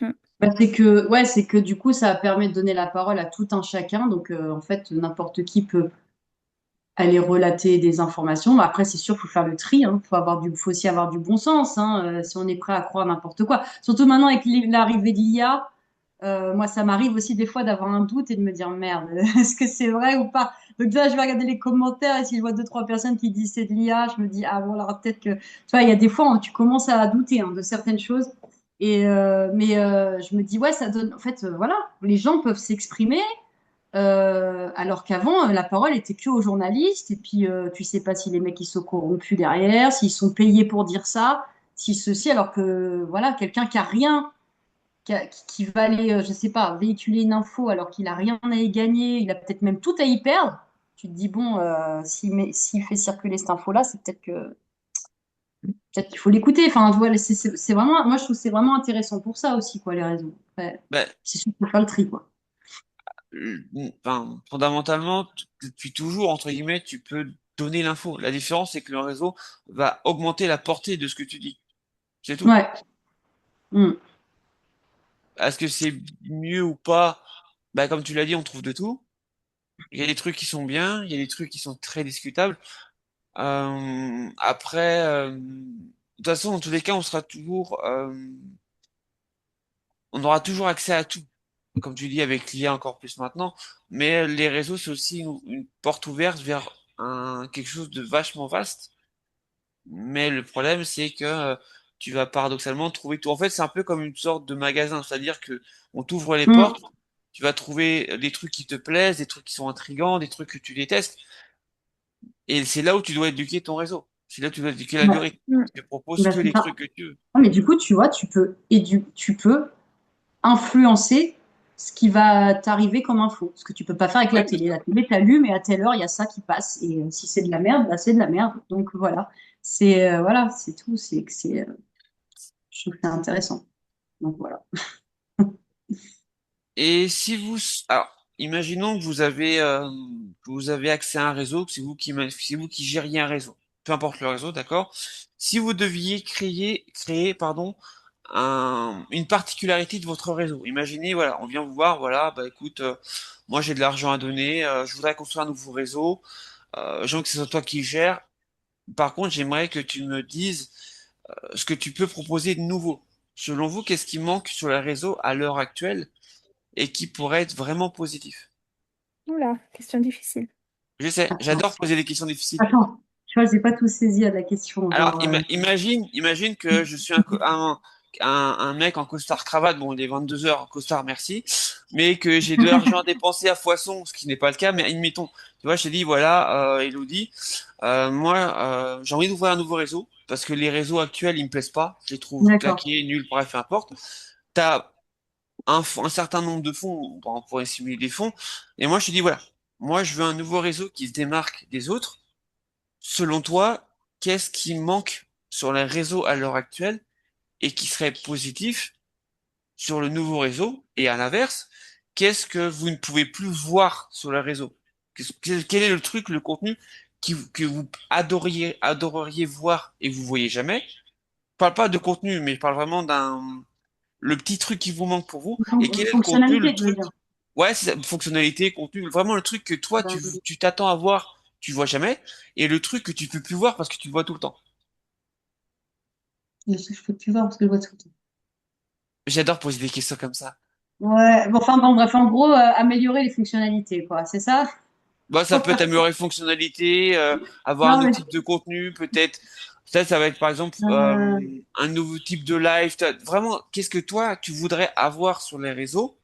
Mm. Bah, c'est que du coup, ça permet de donner la parole à tout un chacun. Donc, en fait, n'importe qui peut aller relater des informations. Mais après, c'est sûr, il faut faire le tri. Hein. Faut aussi avoir du bon sens. Hein, si on est prêt à croire n'importe quoi. Surtout maintenant avec l'arrivée de l'IA, moi, ça m'arrive aussi des fois d'avoir un doute et de me dire merde, est-ce que c'est vrai ou pas? Donc là, je vais regarder les commentaires et si je vois deux, trois personnes qui disent c'est de l'IA, je me dis ah bon, alors peut-être que. Tu vois, il y a des fois où tu commences à douter de certaines choses. Mais je me dis ouais, ça donne. En fait, voilà, les gens peuvent s'exprimer. Alors qu'avant, la parole était que aux journalistes, et puis tu sais pas si les mecs ils sont corrompus derrière, s'ils sont payés pour dire ça, si ceci, alors que voilà, quelqu'un qui a rien, qui va aller, je sais pas, véhiculer une info alors qu'il a rien à y gagner, il a peut-être même tout à y perdre. Tu te dis bon, s'il fait circuler cette info-là, c'est peut-être qu'il faut l'écouter. Enfin, tu vois, c'est vraiment, moi je trouve que c'est vraiment intéressant pour ça aussi, quoi, les réseaux. Après, ben, c'est sûr qu'il faut faire le tri, quoi. enfin, fondamentalement, depuis toujours, entre guillemets, tu peux donner l'info. La différence, c'est que le réseau va augmenter la portée de ce que tu dis. C'est tout. Ouais. Mm. Est-ce que c'est mieux ou pas? Bah, comme tu l'as dit, on trouve de tout. Il y a des trucs qui sont bien, il y a des trucs qui sont très discutables. Après, de toute façon, dans tous les cas, on aura toujours accès à tout. Comme tu dis, avec l'IA encore plus maintenant. Mais les réseaux, c'est aussi une porte ouverte vers quelque chose de vachement vaste. Mais le problème, c'est que tu vas paradoxalement trouver tout. En fait, c'est un peu comme une sorte de magasin, c'est-à-dire que on t'ouvre les Mm. portes, tu vas trouver des trucs qui te plaisent, des trucs qui sont intrigants, des trucs que tu détestes, et c'est là où tu dois éduquer ton réseau. C'est là où tu dois éduquer Ouais. l'algorithme. Mm. Il te propose Bah, que c'est les ça. trucs que tu veux. Ah, mais du coup, tu vois, tu peux influencer ce qui va t'arriver comme info. Ce que tu peux pas faire avec la Oui, bien télé. sûr. La télé, t'allumes et à telle heure, il y a ça qui passe. Et si c'est de la merde, bah, c'est de la merde. Donc voilà. Voilà, c'est tout. Je trouve que c'est intéressant. Donc voilà. Et si vous, alors, imaginons que vous avez accès à un réseau, que c'est vous qui gériez un réseau. Peu importe le réseau, d'accord? Si vous deviez créer, pardon, une particularité de votre réseau. Imaginez, voilà, on vient vous voir, voilà, bah écoute, moi j'ai de l'argent à donner, je voudrais construire un nouveau réseau, je veux que ce soit toi qui le gères. Par contre, j'aimerais que tu me dises ce que tu peux proposer de nouveau. Selon vous, qu'est-ce qui manque sur le réseau à l'heure actuelle et qui pourrait être vraiment positif? Oula, question difficile. Je sais, Attends, j'adore poser des questions difficiles. attends. Tu vois, j'ai pas tout saisi à la question. Alors, Genre, imagine que je suis un mec en costard cravate, bon, il est 22 heures en costard, merci, mais que j'ai de l'argent à dépenser à foison, ce qui n'est pas le cas, mais admettons, tu vois, je t'ai dit, voilà, Elodie, moi, j'ai envie d'ouvrir un nouveau réseau, parce que les réseaux actuels, ils me plaisent pas, je les trouve d'accord. claqués, nuls, bref, peu importe. T'as un certain nombre de fonds, bon, on pourrait simuler des fonds, et moi, je te dis, voilà, moi, je veux un nouveau réseau qui se démarque des autres. Selon toi, qu'est-ce qui manque sur les réseaux à l'heure actuelle et qui serait positif sur le nouveau réseau? Et à l'inverse, qu'est-ce que vous ne pouvez plus voir sur le réseau? Quel est le truc, le contenu que vous adoreriez voir et vous voyez jamais? Je parle pas de contenu, mais je parle vraiment le petit truc qui vous manque pour vous. Et quel est le contenu, le Fonctionnalité, tu veux truc, dire. ouais, c'est ça, fonctionnalité, contenu, vraiment le truc que toi, Ben, tu t'attends à voir, tu vois jamais, et le truc que tu peux plus voir parce que tu le vois tout le temps. je peux plus voir parce que je vois tout. J'adore poser des questions comme ça. Ouais, bon, enfin bon, bref, en gros, améliorer les fonctionnalités, quoi, c'est ça? Bah, ça peut être améliorer les fonctionnalités, avoir un Non, nouveau mais type de contenu, peut-être. Ça va être par exemple euh, un nouveau type de live. Vraiment, qu'est-ce que toi, tu voudrais avoir sur les réseaux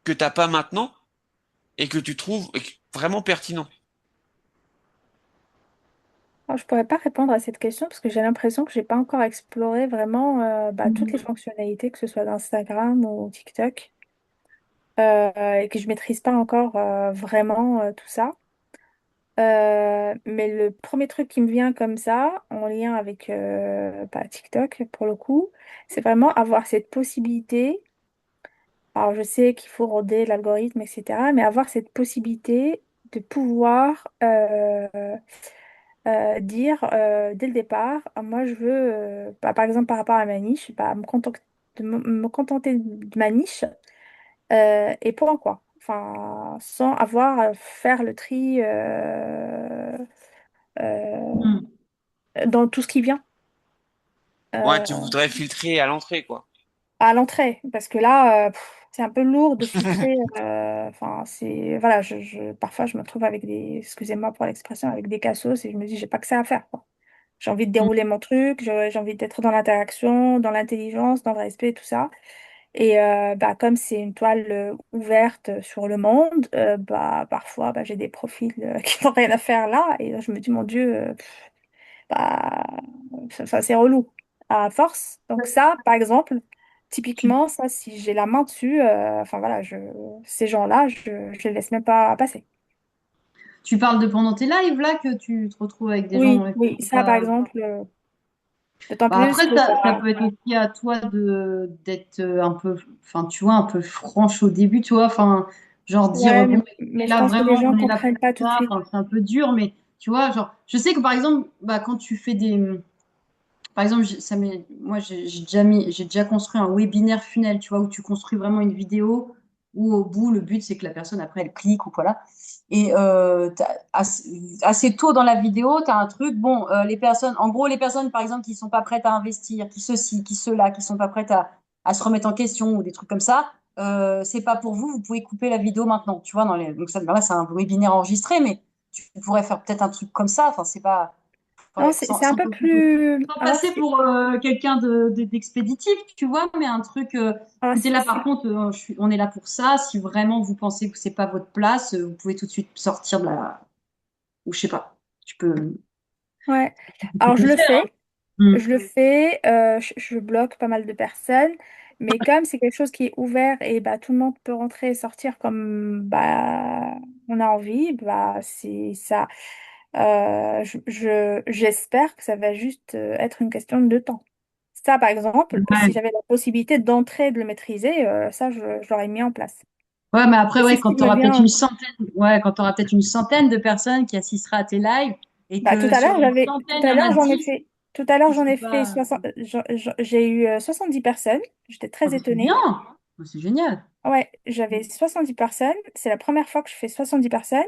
que t'as pas maintenant et que tu trouves vraiment pertinent? Alors, je pourrais pas répondre à cette question parce que j'ai l'impression que j'ai pas encore exploré vraiment toutes les fonctionnalités, que ce soit d'Instagram ou TikTok, et que je maîtrise pas encore vraiment tout ça. Mais le premier truc qui me vient comme ça, en lien avec TikTok pour le coup, c'est vraiment avoir cette possibilité. Alors, je sais qu'il faut roder l'algorithme, etc., mais avoir cette possibilité de pouvoir dire dès le départ, moi je veux, par exemple par rapport à ma niche, me contenter de ma niche et point quoi. Enfin, sans avoir à faire le tri euh, hmm. dans tout ce qui vient Ouais, tu euh, voudrais filtrer à l'entrée, quoi. à l'entrée. Parce que là, c'est un peu lourd de filtrer. Enfin, c'est. Voilà, parfois je me trouve avec des. Excusez-moi pour l'expression, avec des cassos et je me dis, j'ai pas que ça à faire, quoi. J'ai envie de dérouler mon truc, j'ai envie d'être dans l'interaction, dans l'intelligence, dans le respect, tout ça. Et comme c'est une toile ouverte sur le monde, parfois j'ai des profils qui n'ont rien à faire là. Et là, je me dis, mon Dieu, bah, c'est relou à force. Donc ça, par exemple, Tu, typiquement, ça, si j'ai la main dessus, enfin voilà, ces gens-là, je les laisse même pas passer. tu parles de pendant tes lives, là, que tu te retrouves avec des gens Oui, et oui, c'est ça, par pas... exemple, d'autant Bah, plus après, que ça peut être aussi à toi d'être un peu, enfin, tu vois, un peu franche au début, tu vois, enfin, genre dire, ouais, bon, mais je là, pense que les vraiment, gens on est là pour comprennent pas tout de ça, suite. enfin, c'est un peu dur, mais tu vois, genre, je sais que par exemple, bah, quand tu fais par exemple, moi, j'ai déjà construit un webinaire funnel, tu vois, où tu construis vraiment une vidéo. où au bout, le but, c'est que la personne, après, elle clique ou voilà. Et assez tôt dans la vidéo, tu as un truc, bon, les personnes, en gros, les personnes, par exemple, qui sont pas prêtes à investir, qui ceci, qui cela, qui sont pas prêtes à se remettre en question ou des trucs comme ça, c'est pas pour vous, vous pouvez couper la vidéo maintenant, tu vois, donc ça, là, c'est un webinaire enregistré, mais tu pourrais faire peut-être un truc comme ça, enfin, c'est pas, Non, ouais, c'est un peu plus. sans Alors, passer pour quelqu'un d'expéditif, tu vois, mais un truc, alors, écoutez, là, par contre, on est là pour ça, si vraiment vous pensez que c'est pas votre place, vous pouvez tout de suite sortir de la, ou je sais pas, ouais. tu Alors, peux je le le faire, fais. hein. Mm. Je le fais. Je bloque pas mal de personnes. Mais comme c'est quelque chose qui est ouvert et bah, tout le monde peut rentrer et sortir comme bah, on a envie, bah, c'est ça. J'espère que ça va juste être une question de temps. Ça, par exemple, si Ouais. j'avais la possibilité d'entrer et de le maîtriser, ça, je l'aurais mis en place. Ouais, mais après, Et c'est ouais, ce qui me vient. quand tu auras peut-être une centaine de personnes qui assisteront à tes lives et Bah, tout que à sur l'heure, les tout centaines, il y à en l'heure, a j'en ai 10 fait, tout à l'heure, qui j'en sont ai fait pas. 60, j'ai eu 70 personnes. J'étais Ah, très bah, c'est étonnée. bien. Bah, c'est génial. Ouais, j'avais 70 personnes. C'est la première fois que je fais 70 personnes.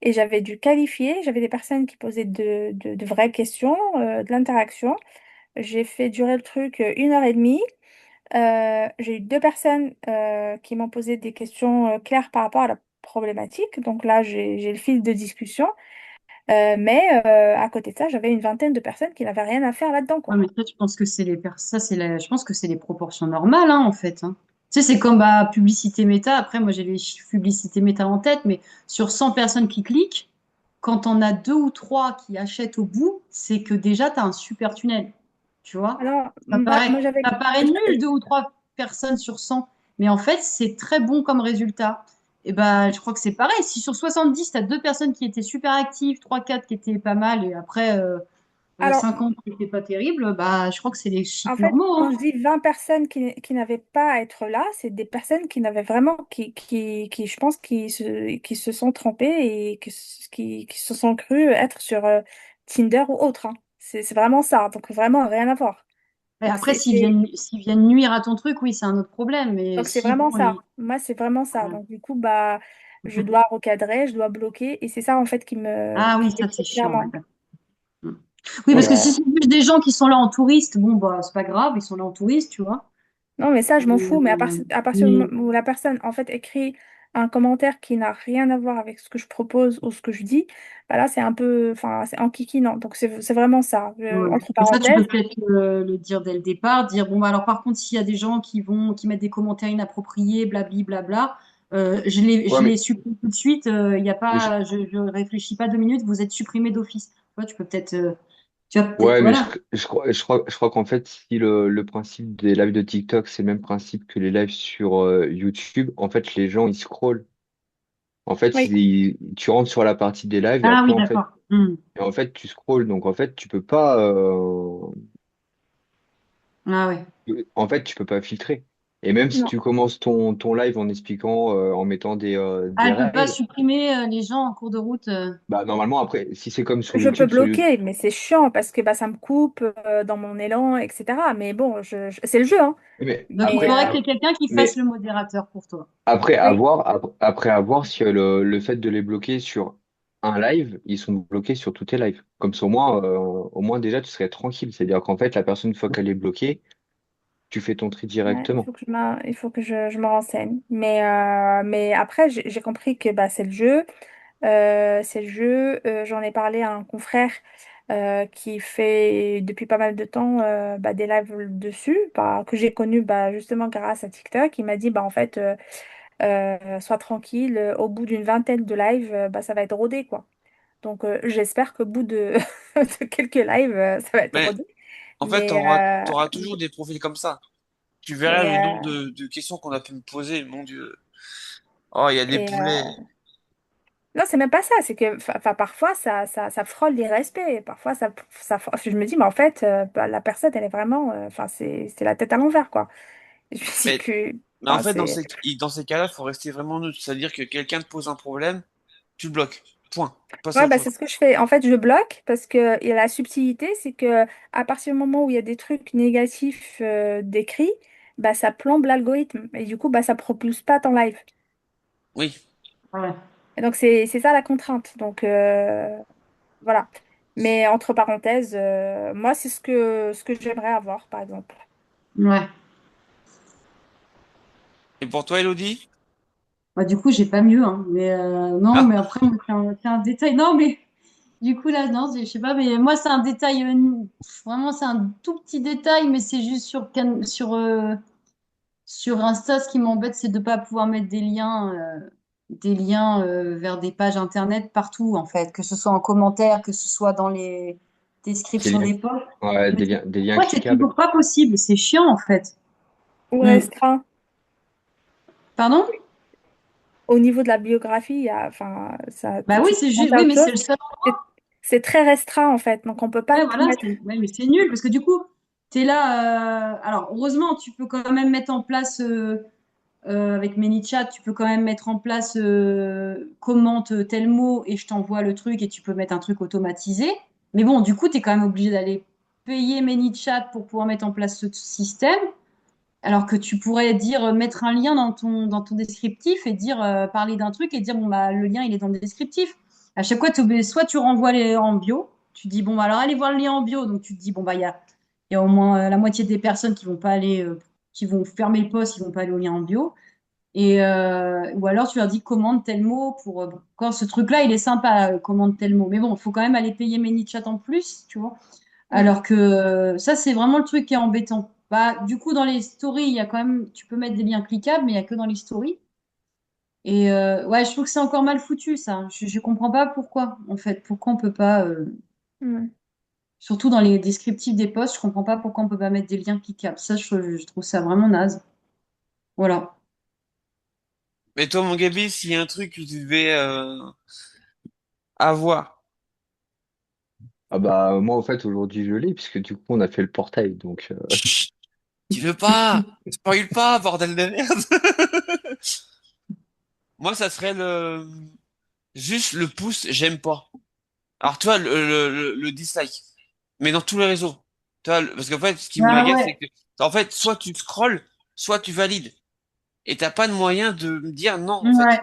Et j'avais dû qualifier. J'avais des personnes qui posaient de vraies questions, de l'interaction. J'ai fait durer le truc 1 heure et demie. J'ai eu 2 personnes qui m'ont posé des questions claires par rapport à la problématique. Donc là, j'ai le fil de discussion. Mais à côté de ça, j'avais une vingtaine de personnes qui n'avaient rien à faire là-dedans, Ouais, quoi. mais ça, tu penses que je pense que c'est les proportions normales, hein, en fait, hein. Tu sais, c'est comme bah, publicité méta. Après, moi, j'ai les chiffres publicité méta en tête, mais sur 100 personnes qui cliquent, quand on a deux ou trois qui achètent au bout, c'est que déjà, tu as un super tunnel. Tu vois? Alors, Ça moi paraît, j'avais. ça paraît nul, deux ou trois personnes sur 100, mais en fait, c'est très bon comme résultat. Et ben, je crois que c'est pareil. Si sur 70, tu as deux personnes qui étaient super actives, trois, quatre qui étaient pas mal, et après, Alors, 50 qui n'étaient pas terribles, bah, je crois que c'est les en chiffres fait, normaux, quand hein. je dis 20 personnes qui n'avaient pas à être là, c'est des personnes qui n'avaient vraiment, je pense, qui se sont trompées et qui se sont crues être sur Tinder ou autre, hein. C'est vraiment ça. Donc, vraiment, rien à voir. Et Donc, après, s'ils viennent nuire à ton truc, oui, c'est un autre problème. Mais c'est si, vraiment bon, ça. Moi, c'est vraiment ça. ouais. Donc, du coup, bah, je dois recadrer, je dois bloquer. Et c'est ça, en fait, Ah oui, qui ça, c'est m'effraie chiant, ouais. clairement. Mm. Oui, Et, parce que si c'est juste des gens qui sont là en touriste, bon, bah, c'est pas grave, ils sont là en touriste, tu vois. non, mais ça, je m'en Mais, fous. Mais à partir du mais- moment où la personne, en fait, écrit un commentaire qui n'a rien à voir avec ce que je propose ou ce que je dis, bah là, c'est un peu, enfin, c'est enquiquinant. Donc, c'est vraiment ça. ouais. Entre Mais ça, tu parenthèses, peux peut-être le dire dès le départ, dire, bon, bah, alors par contre, s'il y a des gens qui mettent des commentaires inappropriés, blabli, blabla, Ouais, je les mais supprime tout de suite, il y a je, pas, je réfléchis pas 2 minutes, vous êtes supprimé d'office. Tu peux peut-être, tu vas peut-être, ouais, mais voilà. je crois qu'en fait, si le principe des lives de TikTok, c'est le même principe que les lives sur YouTube, en fait, les gens, ils scrollent. En fait, oui. tu rentres sur la partie des lives et Ah après, oui, d'accord. Hmm. tu scrolls. Donc, en fait, tu peux pas, Ah ouais. tu peux pas filtrer. Et même si Non. tu commences ton live en expliquant, en mettant Ah, des elle peut pas règles, supprimer les gens en cours de route. bah, normalement, après, si c'est comme sur Je peux YouTube, bloquer, mais c'est chiant parce que bah, ça me coupe dans mon élan, etc. Mais bon, c'est le jeu, hein. mais Donc, il Mais après, faudrait qu'il y ait quelqu'un qui fasse mais le modérateur pour toi. oui. Après avoir si le fait de les bloquer sur un live, ils sont bloqués sur tous tes lives. Comme ça, au moins déjà, tu serais tranquille. C'est-à-dire qu'en fait, la personne, une fois qu'elle est bloquée, tu fais ton tri Ouais, directement. il faut que je me renseigne. Mais après, j'ai compris que bah, c'est le jeu. C'est le jeu. J'en ai parlé à un confrère qui fait depuis pas mal de temps bah, des lives dessus, bah, que j'ai connu bah, justement grâce à TikTok. Il m'a dit, bah, en fait, sois tranquille, au bout d'une vingtaine de lives, bah, ça va être rodé, quoi. Donc, j'espère qu'au bout de, de quelques lives, ça va être Mais rodé. en fait, Mais, t'auras toujours des profils comme ça. Tu verras mais, le nombre euh, de questions qu'on a pu me poser, mon Dieu. Oh, il y a des et, poulets. non, c'est même pas ça. C'est que parfois, ça frôle l'irrespect. Parfois, je me dis, mais en fait, bah, la personne, elle est vraiment. Enfin, c'est la tête à l'envers, quoi. Et je me dis Mais, que. mais en Enfin, fait, c'est. dans ces cas-là, il faut rester vraiment neutre. C'est-à-dire que quelqu'un te pose un problème, tu le bloques. Point. Passe à Ouais, autre bah, chose. c'est ce que je fais. En fait, je bloque parce que il y a la subtilité, c'est que à partir du moment où il y a des trucs négatifs décrits, bah, ça plombe l'algorithme. Et du coup, bah, ça propulse pas ton live. Oui. Ouais. Et donc, c'est ça la contrainte. Donc, voilà. Mais entre parenthèses, moi, c'est ce que j'aimerais avoir, par exemple. Ouais. Et pour toi, Elodie? Bah, du coup, j'ai pas mieux, hein. Mais non, Ah, mais après, moi, c'est un détail. Non, mais du coup, là, non, je sais pas, mais moi, c'est un détail. Vraiment, c'est un tout petit détail, mais c'est juste sur Insta, ce qui m'embête, c'est de ne pas pouvoir mettre des liens vers des pages internet partout, en fait, que ce soit en commentaire, que ce soit dans les Des descriptions liens, des posts. ouais, Mais des liens pourquoi c'est cliquables. toujours pas possible? C'est chiant, en fait. Ou Hmm. restreint. Pardon? Au niveau de la biographie, enfin, ça, Bah oui, tu peux c'est juste, penser à oui, autre mais c'est chose. le seul. C'est c'est très restreint, en fait. Donc, on peut pas Ouais, tout voilà, mettre. ouais, mais c'est nul parce que du coup, tu es là. Alors, heureusement, tu peux quand même mettre en place, avec ManyChat, tu peux quand même mettre en place commente tel mot et je t'envoie le truc et tu peux mettre un truc automatisé. Mais bon, du coup, tu es quand même obligé d'aller payer ManyChat pour pouvoir mettre en place ce système. Alors que tu pourrais dire, mettre un lien dans ton descriptif et dire, parler d'un truc et dire, bon, bah, le lien, il est dans le descriptif. À chaque fois, soit tu renvoies les en bio, tu dis, bon, bah, alors allez voir le lien en bio. Donc tu te dis, bon, bah, il y a au moins la moitié des personnes qui vont pas aller, qui vont fermer le post, ils vont pas aller au lien en bio. Ou alors tu leur dis commande tel mot pour. Bon, encore ce truc-là, il est sympa, commande tel mot. Mais bon, il faut quand même aller payer ManyChat en plus, tu vois. Mm. Alors que ça, c'est vraiment le truc qui est embêtant. Bah, du coup, dans les stories, il y a quand même, tu peux mettre des liens cliquables, mais il n'y a que dans les stories. Et ouais, je trouve que c'est encore mal foutu, ça. Je comprends pas pourquoi, en fait. Pourquoi on peut pas, Mm. surtout dans les descriptifs des posts, je comprends pas pourquoi on peut pas mettre des liens cliquables. Ça, je trouve ça vraiment naze. Voilà. mais toi, mon Gabi, s'il y a un truc que tu devais avoir. Ah bah moi en fait aujourd'hui je l'ai puisque du coup on a fait le portail donc Chut, tu veux pas? Spoil pas, bordel de merde! Moi, ça serait juste le pouce, j'aime pas. Alors, tu vois, le dislike. Mais dans tous les réseaux. Tu vois, parce qu'en fait, ce qui Ah m'agace, c'est ouais. que, en fait, soit tu scrolles, soit tu valides. Et t'as pas de moyen de me dire non, en fait. Ouais.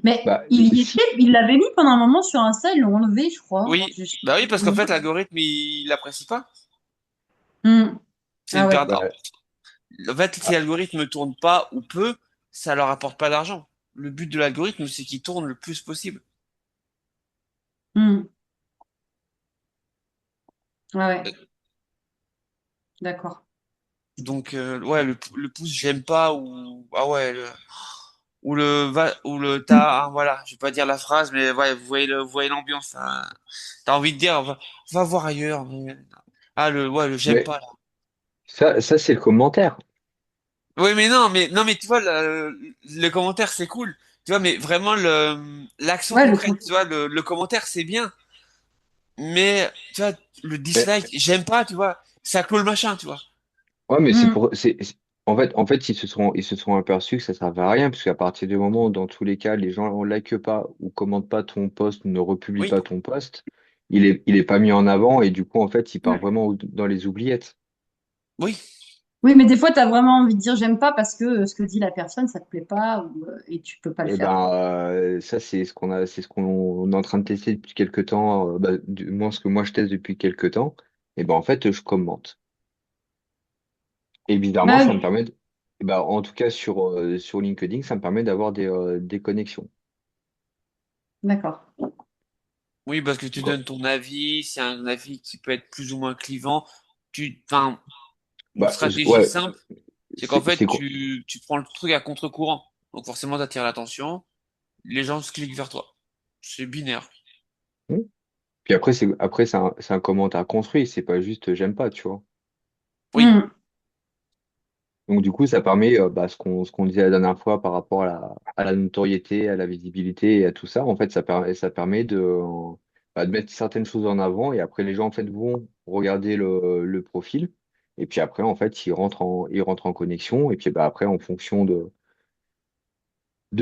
Mais bah il y si était, il l'avait mis pendant un moment sur Insta, ils l'ont enlevé, je crois. Oui. Bah oui, parce qu'en fait, l'algorithme, il l'apprécie pas. Hmm. C'est Ah une ouais. perte. bah, En fait, si ah, l'algorithme tourne pas ou peu, ça leur apporte pas d'argent. Le but de l'algorithme, c'est qu'il tourne le plus possible. Hmm. Ouais, ouais. D'accord. Donc, ouais, le pouce, j'aime pas, ou, ah ouais, ou le, va, ou le, t'as, ah, voilà, je vais pas dire la phrase, mais ouais, vous voyez l'ambiance, hein. T'as envie de dire, va voir ailleurs. Ah, ouais, le j'aime mais pas, là. ça c'est le commentaire. Oui, mais non, mais tu vois, le commentaire, c'est cool. Tu vois, mais vraiment, l'action Ouais, le concrète, coup. tu vois, le commentaire, c'est bien. Mais, tu vois, le Mais dislike, j'aime pas, tu vois. Ça clôt le machin, tu vois. ouais mais c'est Hmm. pour en fait ils se sont aperçus que ça servait à rien parce qu'à partir du moment où dans tous les cas les gens ne like pas ou commentent pas ton post ne republient Oui, pas ton post il est pas mis en avant et du coup en fait il part Ouais. vraiment dans les oubliettes. oui. Oui, mais des fois, tu as vraiment envie de dire j'aime pas parce que ce que dit la personne, ça te plaît pas et tu peux pas le Et faire, ben quoi. ça c'est ce qu'on est en train de tester depuis quelques temps, bah, du moins ce que moi je teste depuis quelques temps. Et ben en fait je commente. Et bizarrement Ah ça me oui, permet et ben, en tout cas sur LinkedIn ça me permet d'avoir des connexions. d'accord. Oui, parce que tu donnes ton avis, c'est un avis qui peut être plus ou moins clivant. Enfin, une stratégie Ouais, simple, c'est qu'en c'est fait, c'est quoi? tu prends le truc à contre-courant. Donc forcément, t'attires l'attention, les gens se cliquent vers toi. C'est binaire. Hmm. Puis après c'est un commentaire construit, c'est pas juste j'aime pas, tu vois. Oui, Hmm. Donc du coup ça permet ce qu'on disait la dernière fois par rapport à la notoriété, à la visibilité et à tout ça. En fait ça permet de mettre certaines choses en avant et après les gens en fait vont regarder le profil et puis après en fait ils rentrent en connexion et puis bah après en fonction de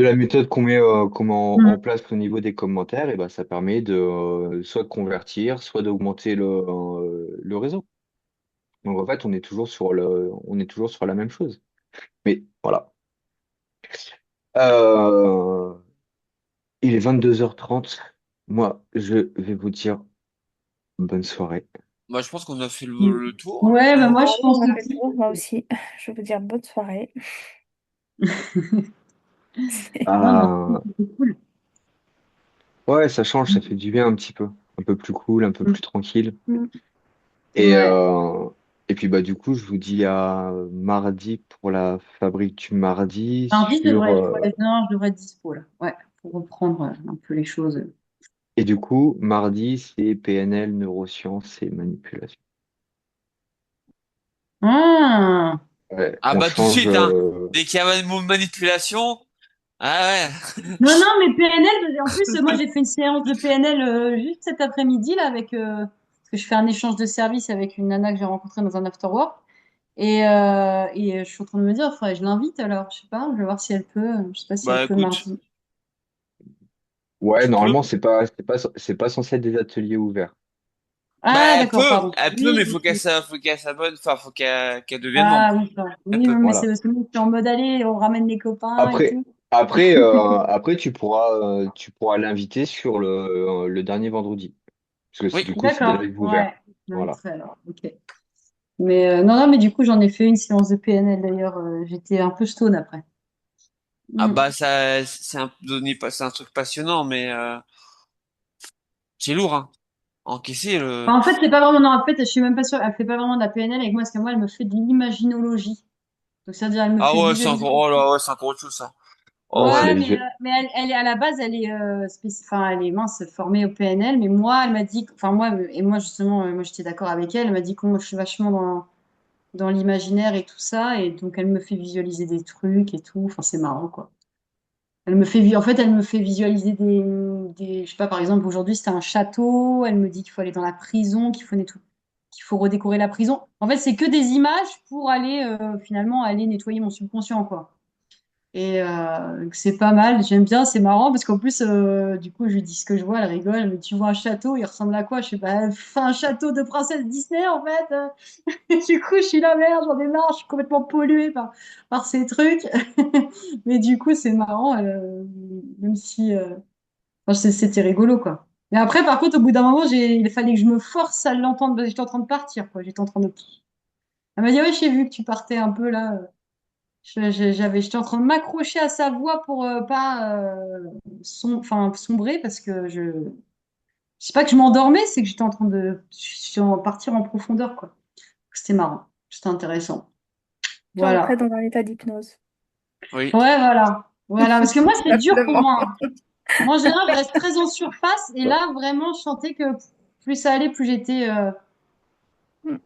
la méthode qu'on met en Hmm. place au niveau des commentaires, et ben, ça permet de soit de convertir, soit d'augmenter le réseau. Donc en fait, on est toujours sur la même chose. Mais voilà. Euh, il est 22h30. Moi, je vais vous dire bonne soirée. Bah, je pense qu'on a fait Mm. le tour, Ouais, bah non? moi Bah je oui, pense on a fait le aussi. tour, moi aussi. Je vais vous dire bonne soirée. Non, mais en tout Ah, cas, c'était cool. ouais, ça change, ça fait du bien un petit peu. Un peu plus cool, un peu Mm. plus tranquille. Mm. Et, Ouais. euh, et puis bah du coup, je vous dis à mardi pour la fabrique du mardi Mardi, sur non, je devrais être dispo là. Ouais, pour reprendre un peu les choses. et du coup, mardi, c'est PNL, neurosciences et manipulation. Ah! Ouais, Ah on bah tout de change. suite, hein. Dès qu'il y a le mot manipulation, ah ouais. Non, non, mais PNL, en plus, moi j'ai fait une séance de PNL juste cet après-midi là avec parce que je fais un échange de services avec une nana que j'ai rencontrée dans un afterwork. Et je suis en train de me dire, il faudrait que je l'invite alors, je sais pas, je vais voir si elle peut, je sais pas si elle Bah peut écoute, mardi. Ouais, tu peux. normalement, c'est pas censé être des ateliers ouverts. Bah Ah, d'accord, pardon. elle peut, Oui, mais oui, oui. faut qu'elle s'abonne, enfin faut qu'elle devienne Ah membre. oui, pardon. Elle Oui, peut. mais Voilà. c'est moi qui suis en mode aller, on ramène les copains et Après, tout. après, tu pourras l'inviter sur le dernier vendredi. Parce que Oui. du coup, c'est des D'accord, lives ouverts. ouais, je Voilà. l'inviterai alors, ok. Mais non, non, mais du coup, j'en ai fait une séance de PNL d'ailleurs, j'étais un peu stone après. Ah Mm. bah ça, c'est un truc passionnant, mais c'est lourd, hein. Encaisser le. Enfin, en fait, c'est pas vraiment, non, en fait, je suis même pas sûre, elle fait pas vraiment de la PNL avec moi, parce que moi, elle me fait de l'imaginologie. Donc, c'est-à-dire, elle me Ah fait ouais, c'est visualiser. encore, oh là, ouais, c'est encore autre chose ça. Ouais, Oh c'est ouais. la Ouais, vision. mais elle est à la base, elle est, enfin, elle est mince, formée au PNL, mais moi, elle m'a dit, enfin, moi, et moi, justement, moi, j'étais d'accord avec elle, elle m'a dit que moi, je suis vachement dans l'imaginaire et tout ça, et donc, elle me fait visualiser des trucs et tout, enfin, c'est marrant, quoi. En fait, elle me fait visualiser je sais pas, par exemple, aujourd'hui, c'était un château, elle me dit qu'il faut aller dans la prison, qu'il faut redécorer la prison. En fait, c'est que des images pour aller, finalement, aller nettoyer mon subconscient, quoi. Et c'est pas mal, j'aime bien, c'est marrant parce qu'en plus, du coup, je lui dis ce que je vois, elle rigole, elle me dit, tu vois un château, il ressemble à quoi? Je sais pas, un château de princesse Disney en fait. Et du coup, je suis là, merde, j'en ai marre, je suis complètement polluée par ces trucs. Mais du coup, c'est marrant, même si enfin, c'était rigolo quoi. Mais après, par contre, au bout d'un moment, il fallait que je me force à l'entendre parce que j'étais en train de partir, quoi. J'étais en train de. Elle m'a dit, ouais, j'ai vu que tu partais un peu là. J'étais en train de m'accrocher à sa voix pour pas enfin, sombrer parce que c'est pas que je m'endormais, c'est que je suis partir en profondeur, quoi. C'était marrant, c'était intéressant. Tu rentrais Voilà. dans un état d'hypnose. Oui. Ouais, voilà. Voilà. Parce que moi, c'est dur pour Simplement. moi, hein. Moi, en général, je reste très en surface et là, vraiment, je sentais que plus ça allait, plus j'étais. Mm.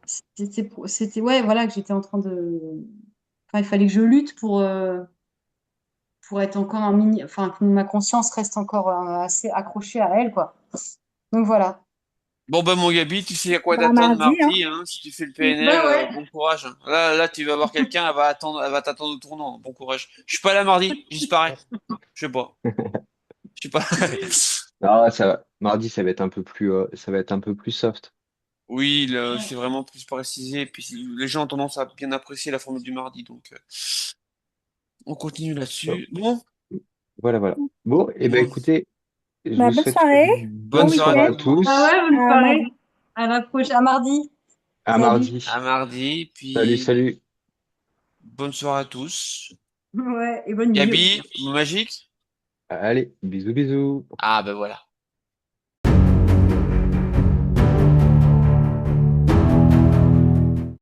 Ouais, voilà, que j'étais en train de. Enfin, il fallait que je lutte pour être encore enfin, que ma conscience reste encore assez accrochée à elle, quoi. Donc voilà. Bon bah mon Gabi, tu sais à quoi Bah, t'attendre mardi, hein. mardi, hein, si tu fais le PNL, Bah ouais. bon courage, hein. Là, tu vas voir quelqu'un, elle va t'attendre au tournant, bon courage. Je suis pas là mardi, je disparais. Je sais pas. Je suis pas. Ah, mardi, ça va être un peu plus soft. Oui, c'est vraiment plus précisé. Puis les gens ont tendance à bien apprécier la formule du mardi, donc on continue Bon, là-dessus. Bon, voilà, voilà. Bon, et ben bon, écoutez, je Bah, vous bonne souhaite soirée, une bon bonne bonne soirée soirée à week-end, à tout le monde. Ah tous. ouais, bonne à soirée. mardi. À la prochaine, à mardi. À Salut. mardi. À mardi, Salut, puis salut. bonne soirée à tous. Ouais, et bonne nuit Gabi, aussi. mot magique? Allez, bisous, bisous. Ah ben voilà.